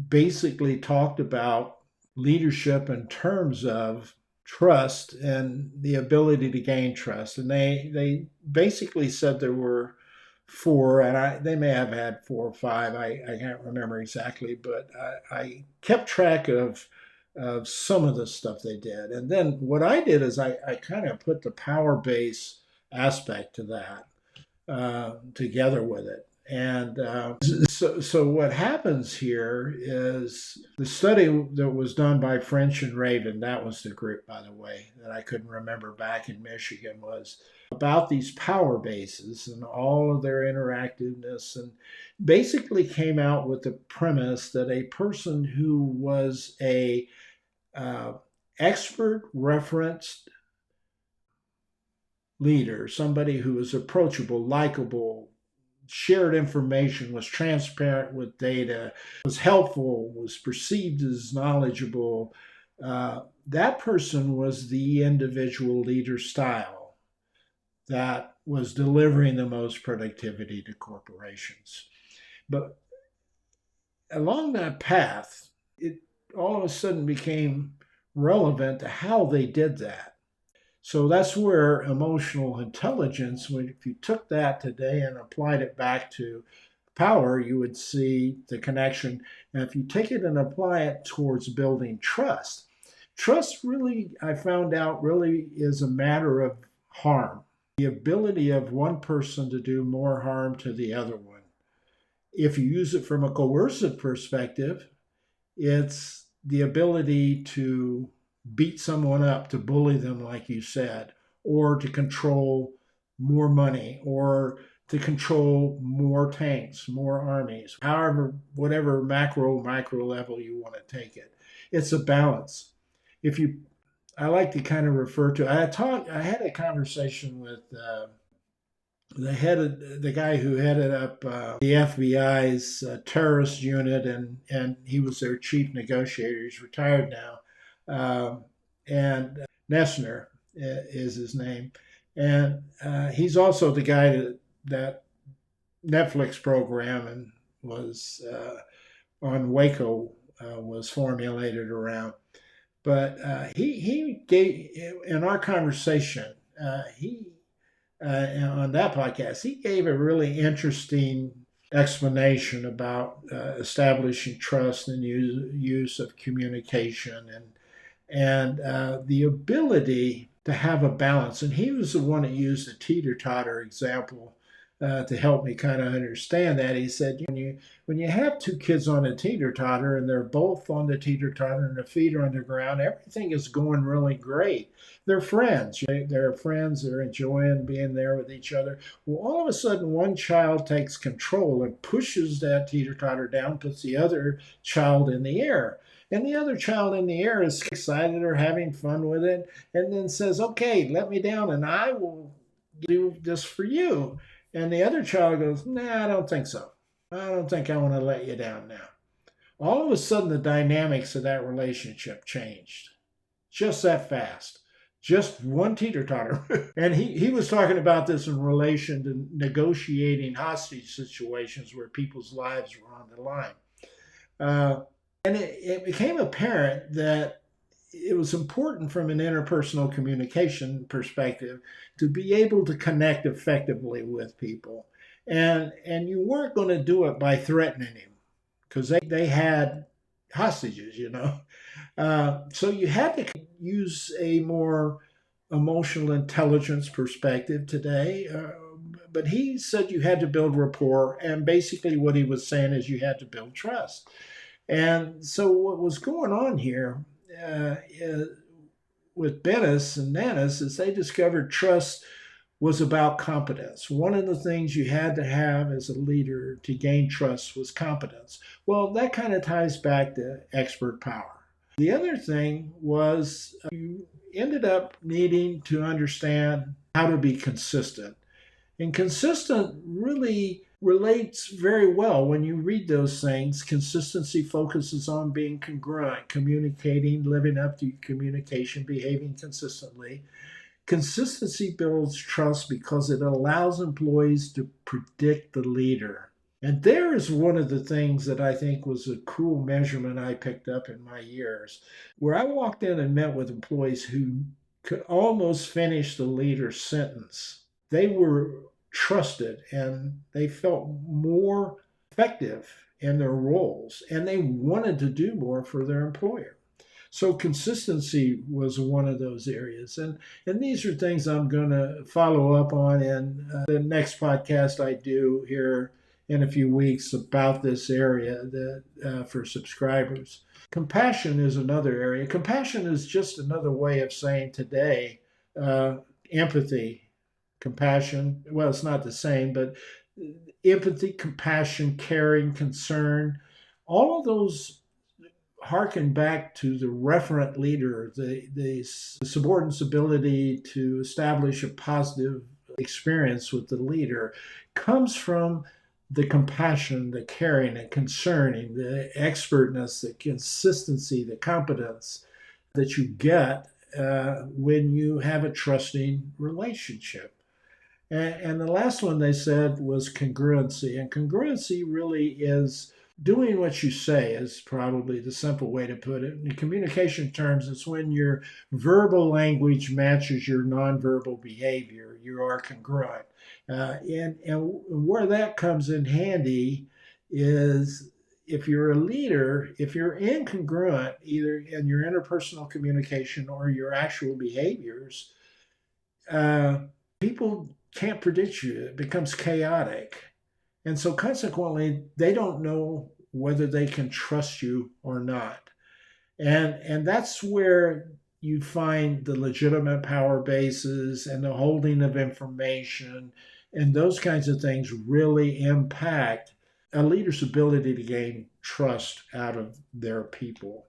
basically talked about leadership in terms of trust and the ability to gain trust. And they basically said there were four, and they may have had four or five. I can't remember exactly, but I kept track of some of the stuff they did. And then what I did is I kind of put the power base aspect to that together with it. And so what happens here is the study that was done by French and Raven, that was the group, by the way, that I couldn't remember back in Michigan, was about these power bases and all of their interactiveness, and basically came out with the premise that a person who was a expert referenced leader, somebody who was approachable, likable, shared information, was transparent with data, was helpful, was perceived as knowledgeable, that person was the individual leader style that was delivering the most productivity to corporations. But along that path, it all of a sudden became relevant to how they did that. So that's where emotional intelligence, if you took that today and applied it back to power, you would see the connection. And if you take it and apply it towards building trust, trust really, I found out, really is a matter of harm. The ability of one person to do more harm to the other one. If you use it from a coercive perspective, it's the ability to beat someone up, to bully them, like you said, or to control more money, or to control more tanks, more armies, however, whatever micro level you want to take it. It's a balance. If you, I like to kind of refer to, I had a conversation with the guy who headed up the FBI's terrorist unit, and he was their chief negotiator. He's retired now, and Nessner is his name, and he's also the guy that Netflix program and was on Waco was formulated around. But he gave in our conversation he on that podcast, he gave a really interesting explanation about establishing trust and use of communication and the ability to have a balance. And he was the one that used the teeter-totter example to help me kind of understand that. He said, when you have two kids on a teeter totter and they're both on the teeter totter and their feet are on the ground, everything is going really great. They're friends. They're friends. They're enjoying being there with each other. Well, all of a sudden, one child takes control and pushes that teeter totter down, puts the other child in the air. And the other child in the air is excited or having fun with it, and then says, "Okay, let me down and I will do this for you." And the other child goes, "Nah, I don't think so. I don't think I want to let you down now." All of a sudden, the dynamics of that relationship changed just that fast. Just one teeter totter. And he was talking about this in relation to negotiating hostage situations where people's lives were on the line. And it became apparent that it was important from an interpersonal communication perspective to be able to connect effectively with people. And you weren't going to do it by threatening him because they had hostages, you know. So you had to use a more emotional intelligence perspective today. But he said you had to build rapport. And basically, what he was saying is you had to build trust. And so, what was going on here with Bennis and Nanis is they discovered trust was about competence. One of the things you had to have as a leader to gain trust was competence. Well, that kind of ties back to expert power. The other thing was you ended up needing to understand how to be consistent. And consistent really relates very well when you read those things. Consistency focuses on being congruent, communicating, living up to communication, behaving consistently. Consistency builds trust because it allows employees to predict the leader. And there is one of the things that I think was a cool measurement I picked up in my years, where I walked in and met with employees who could almost finish the leader's sentence. They were trusted and they felt more effective in their roles and they wanted to do more for their employer. So consistency was one of those areas. And these are things I'm going to follow up on in the next podcast I do here in a few weeks about this area that for subscribers. Compassion is another area. Compassion is just another way of saying today empathy. Compassion, well, it's not the same, but empathy, compassion, caring, concern, all of those harken back to the referent leader, the subordinate's ability to establish a positive experience with the leader comes from the compassion, the caring and concerning, the expertness, the consistency, the competence that you get when you have a trusting relationship. And the last one they said was congruency. And congruency really is doing what you say, is probably the simple way to put it. In communication terms, it's when your verbal language matches your nonverbal behavior. You are congruent. And where that comes in handy is if you're a leader, if you're incongruent, either in your interpersonal communication or your actual behaviors, people can't predict you. It becomes chaotic. And so consequently, they don't know whether they can trust you or not. And that's where you find the legitimate power bases and the holding of information and those kinds of things really impact a leader's ability to gain trust out of their people.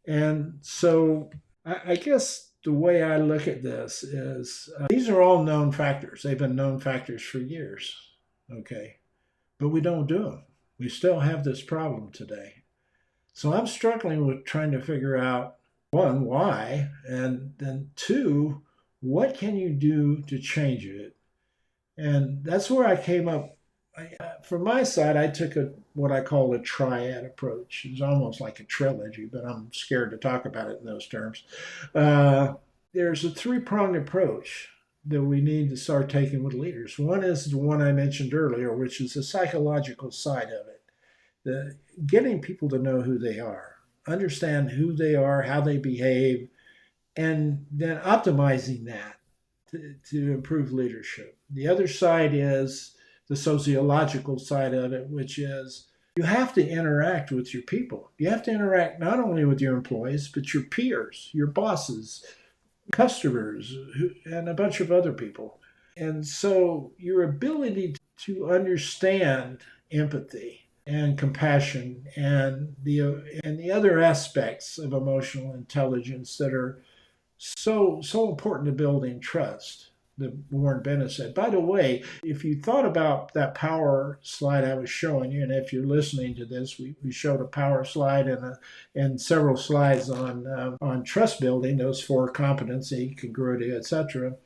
And so I guess the way I look at this is these are all known factors. They've been known factors for years. Okay. But we don't do them. We still have this problem today. So I'm struggling with trying to figure out, one, why, and then two, what can you do to change it? And that's where I came up. From my side, I took what I call a triad approach. It's almost like a trilogy, but I'm scared to talk about it in those terms. There's a three-pronged approach that we need to start taking with leaders. One is the one I mentioned earlier, which is the psychological side of it. Getting people to know who they are, understand who they are, how they behave, and then optimizing that to improve leadership. The other side is the sociological side of it, which is you have to interact with your people. You have to interact not only with your employees, but your peers, your bosses, customers, and a bunch of other people. And so your ability to understand empathy and compassion and the other aspects of emotional intelligence that are so important to building trust, that Warren Bennett said. By the way, if you thought about that power slide I was showing you, and if you're listening to this, we showed a power slide and several slides on trust building, those four competency, congruity, etc.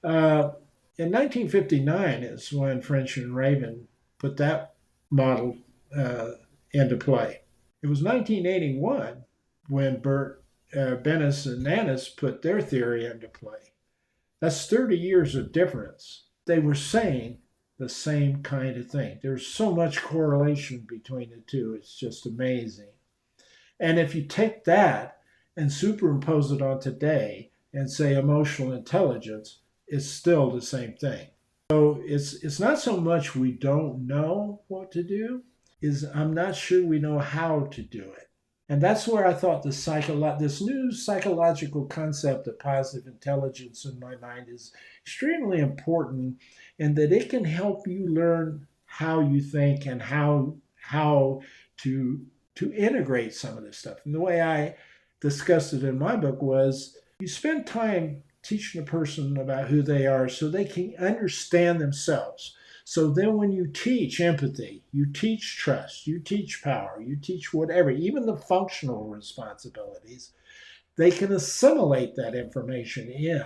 Uh, in 1959 is when French and Raven put that model uh, into play. It was 1981 when Bennis and Nanis put their theory into play. That's 30 years of difference. They were saying the same kind of thing. There's so much correlation between the two. It's just amazing. And if you take that and superimpose it on today and say emotional intelligence, it's still the same thing. So it's not so much we don't know what to do, is I'm not sure we know how to do it. And that's where I thought this new psychological concept of positive intelligence in my mind is extremely important, in that it can help you learn how you think and how to integrate some of this stuff. And the way I discussed it in my book was you spend time teaching a person about who they are so they can understand themselves. So then when you teach empathy, you teach trust, you teach power, you teach whatever, even the functional responsibilities, they can assimilate that information in,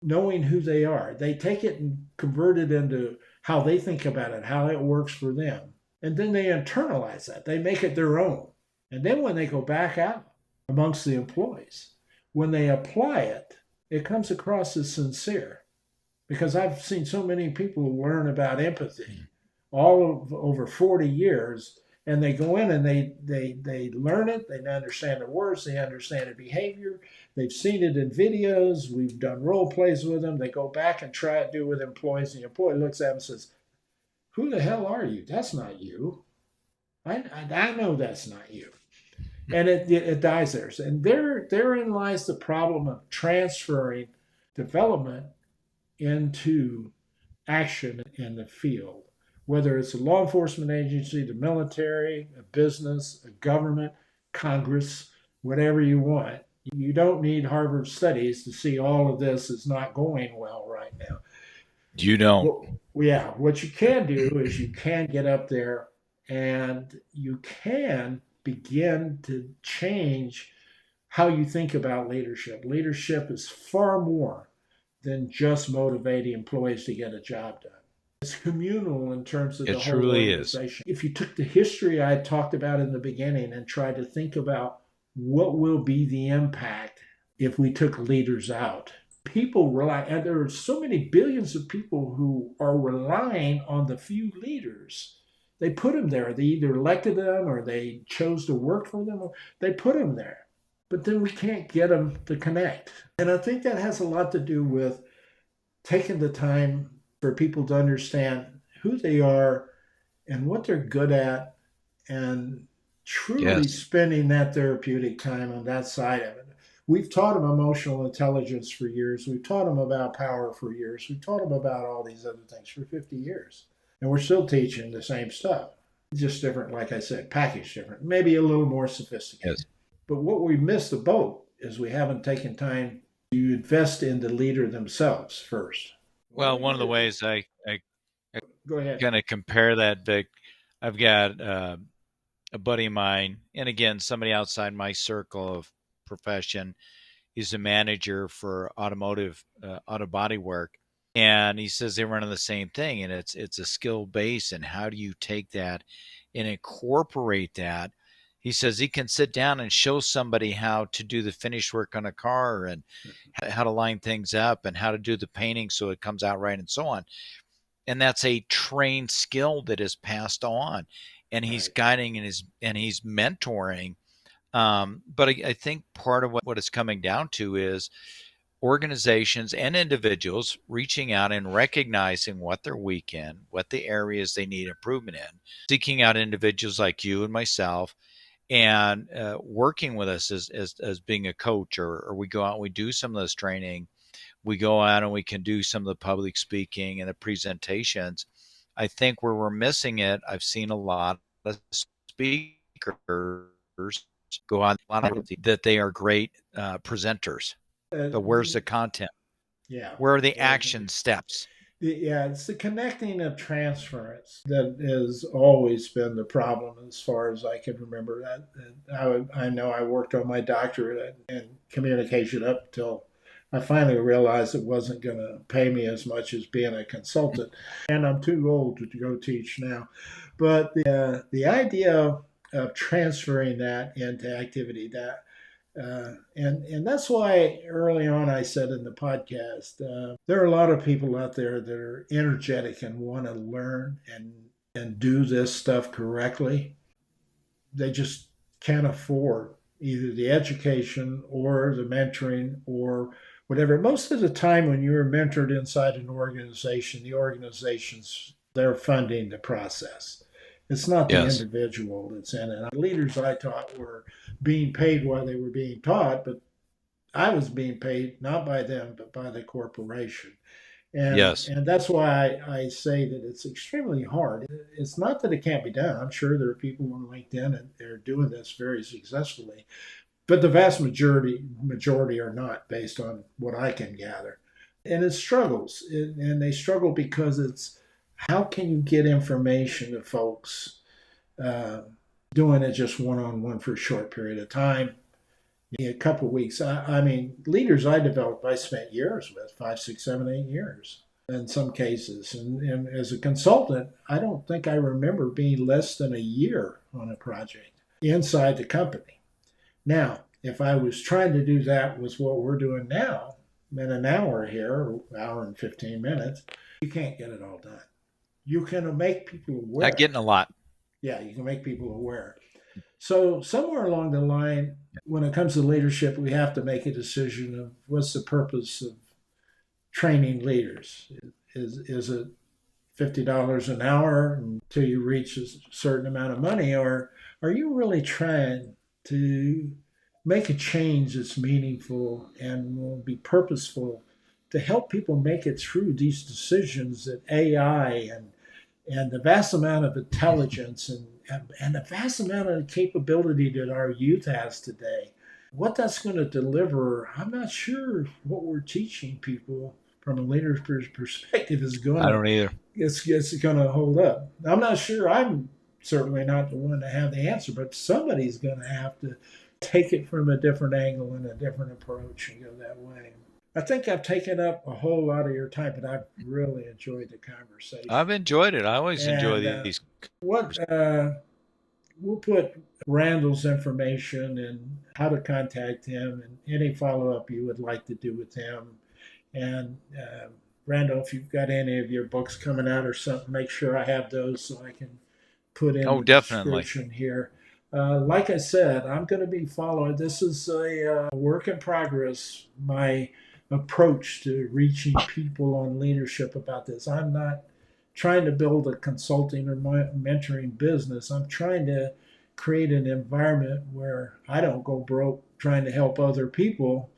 knowing who they are. They take it and convert it into how they think about it, how it works for them. And then they internalize that. They make it their own. And then when they go back out amongst the employees, when they apply it, it comes across as sincere. Because I've seen so many people learn about empathy over 40 years, and they go in and they learn it, they understand the words, they understand the behavior, they've seen it in videos, we've done role plays with them, they go back and try it, do it with employees, and the employee looks at them and says, who the hell are you? That's not you. I know that's not you. And it dies there. And therein lies the problem of transferring development into action in the field, whether it's a law enforcement agency, the military, a business, a government, Congress, whatever you want. You don't need Harvard studies to see all of this is not going well right now. You don't. Well, yeah, what you can do is you can get up there and you can begin to change how you think about leadership. Leadership is far more than just motivating employees to get a job done. It's communal in terms of It the whole truly is. organization. If you took the history I talked about in the beginning and tried to think about what will be the impact if we took leaders out, people rely, and there are so many billions of people who are relying on the few leaders. They put them there. They either elected them or they chose to work for them. Or they put them there. But then we can't get them to connect. And I think that has a lot to do with taking the time for people to understand who they are and what they're good at, and truly Yes. spending that therapeutic time on that side of it. We've taught them emotional intelligence for years. We've taught them about power for years. We've taught them about all these other things for 50 years. And we're still teaching the same stuff. Just different, like I said, packaged different, maybe a little more sophisticated. Yes. But what we missed the boat is we haven't taken time to invest in the leader themselves first. Well, one of the ways I Go ahead. kind of compare that, Vic, I've got a buddy of mine, and again, somebody outside my circle of profession. He's a manager for automotive auto body work, and he says they're running the same thing, and it's a skill base. And how do you take that and incorporate that? He says he can sit down and show somebody how to do the finish work on a car and how to line things up and how to do the painting so it comes out right and so on. And that's a trained skill that is passed on, and he's Right. guiding and he's mentoring. But I think part of what it's coming down to is organizations and individuals reaching out and recognizing what they're weak in, what the areas they need improvement in, seeking out individuals like you and myself, and working with us as being a coach, or we go out and we do some of this training. We go out and we can do some of the public speaking and the presentations. I think where we're missing it, I've seen a lot of speakers go on that they are great presenters. Uh, But where's the content? yeah. Where are the action steps? Yeah, it's the connecting of transference that has always been the problem as far as I can remember. I know I worked on my doctorate in communication up until I finally realized it wasn't going to pay me as much as being a consultant. And I'm too old to go teach now. But the idea of transferring that into activity, and that's why early on I said in the podcast, there are a lot of people out there that are energetic and want to learn and do this stuff correctly. They just can't afford either the education or the mentoring or whatever. Most of the time, when you're mentored inside an organization, the organization's they're funding the process. It's not the Yes. individual that's in it. The leaders I taught were being paid while they were being taught, but I was being paid not by them, but by the corporation. Yes. And that's why I say that it's extremely hard. It's not that it can't be done. I'm sure there are people on LinkedIn and they're doing this very successfully, but the vast majority are not, based on what I can gather. And it struggles, and they struggle because it's how can you get information to folks uh, doing it just one on one for a short period of time, a couple of weeks. I mean, leaders I developed, I spent years with 5, 6, 7, 8 years in some cases. And as a consultant, I don't think I remember being less than a year on a project inside the company. Now, if I was trying to do that with what we're doing now, in an hour here, hour and 15 minutes, you can't get it all done. You can make people Not aware. getting a lot. Yeah, you can make people aware. So somewhere along the line, when it comes to leadership, we have to make a decision of what's the purpose of training leaders. Is it $50 an hour until you reach a certain amount of money, or are you really trying to make a change that's meaningful and will be purposeful to help people make it through these decisions that AI and the vast amount of intelligence and the vast amount of capability that our youth has today, what that's going to deliver, I'm not sure what we're teaching people from a leader's perspective is going I to don't either. it's going to hold up. I'm not sure. I'm certainly not the one to have the answer, but somebody's going to have to take it from a different angle and a different approach and go that way. I think I've taken up a whole lot of your time, but I've really enjoyed the conversation. I've enjoyed it. I always enjoy And these. what we'll put Randall's information and how to contact him and any follow up you would like to do with him. And Randall, if you've got any of your books coming out or something, make sure I have those so I can put in Oh, the definitely. description here. Like I said, I'm going to be following. This is a work in progress. My approach to reaching people on leadership about this. I'm not trying to build a consulting or mentoring business. I'm trying to create an environment where I don't go broke trying to help other people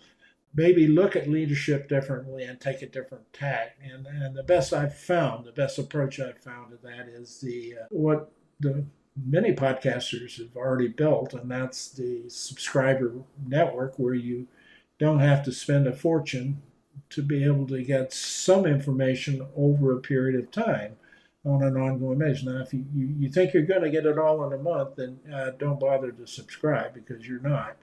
maybe look at leadership differently and take a different tack. And the best I've found, the best approach I've found to that is the what the many podcasters have already built, and that's the subscriber network where you don't have to spend a fortune to be able to get some information over a period of time on an ongoing basis. Now, if you think you're going to get it all in a month, then don't bother to subscribe because you're not.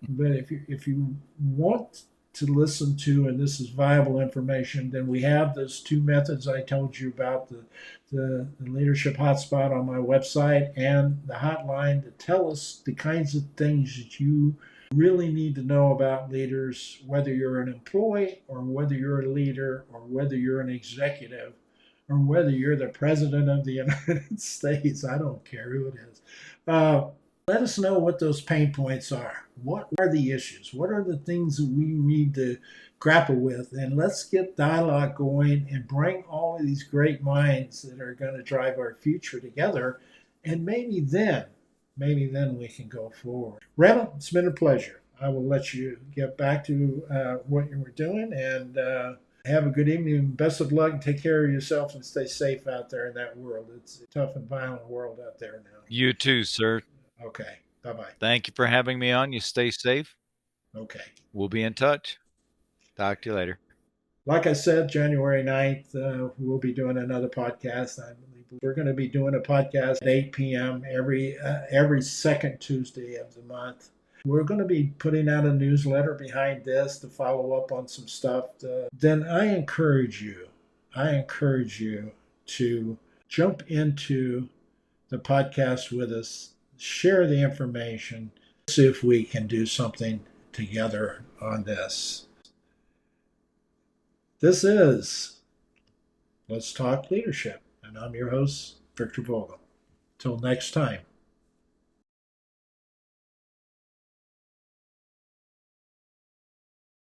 But if you want to listen to, and this is viable information, then we have those two methods I told you about, the leadership hotspot on my website and the hotline to tell us the kinds of things that you really need to know about leaders, whether you're an employee or whether you're a leader or whether you're an executive or whether you're the president of the United States. I don't care who it is. Let us know what those pain points are. What are the issues? What are the things that we need to grapple with? And let's get dialogue going and bring all of these great minds that are going to drive our future together. And maybe then we can go forward. Randall, it's been a pleasure. I will let you get back to what you were doing and have a good evening. Best of luck. Take care of yourself and stay safe out there in that world. It's a tough and violent world out there now. You too, sir. Okay. Bye bye. Thank you for having me on. You stay safe. Okay. We'll be in touch. Talk to you later. Like I said, January 9th, we'll be doing another podcast. I believe we're going to be doing a podcast at 8 p.m. every second Tuesday of the month. We're going to be putting out a newsletter behind this to follow up on some stuff. Then I encourage you to jump into the podcast with us, share the information, see if we can do something together on this. This is Let's Talk Leadership, and I'm your host, Victor Vogel. Till next time.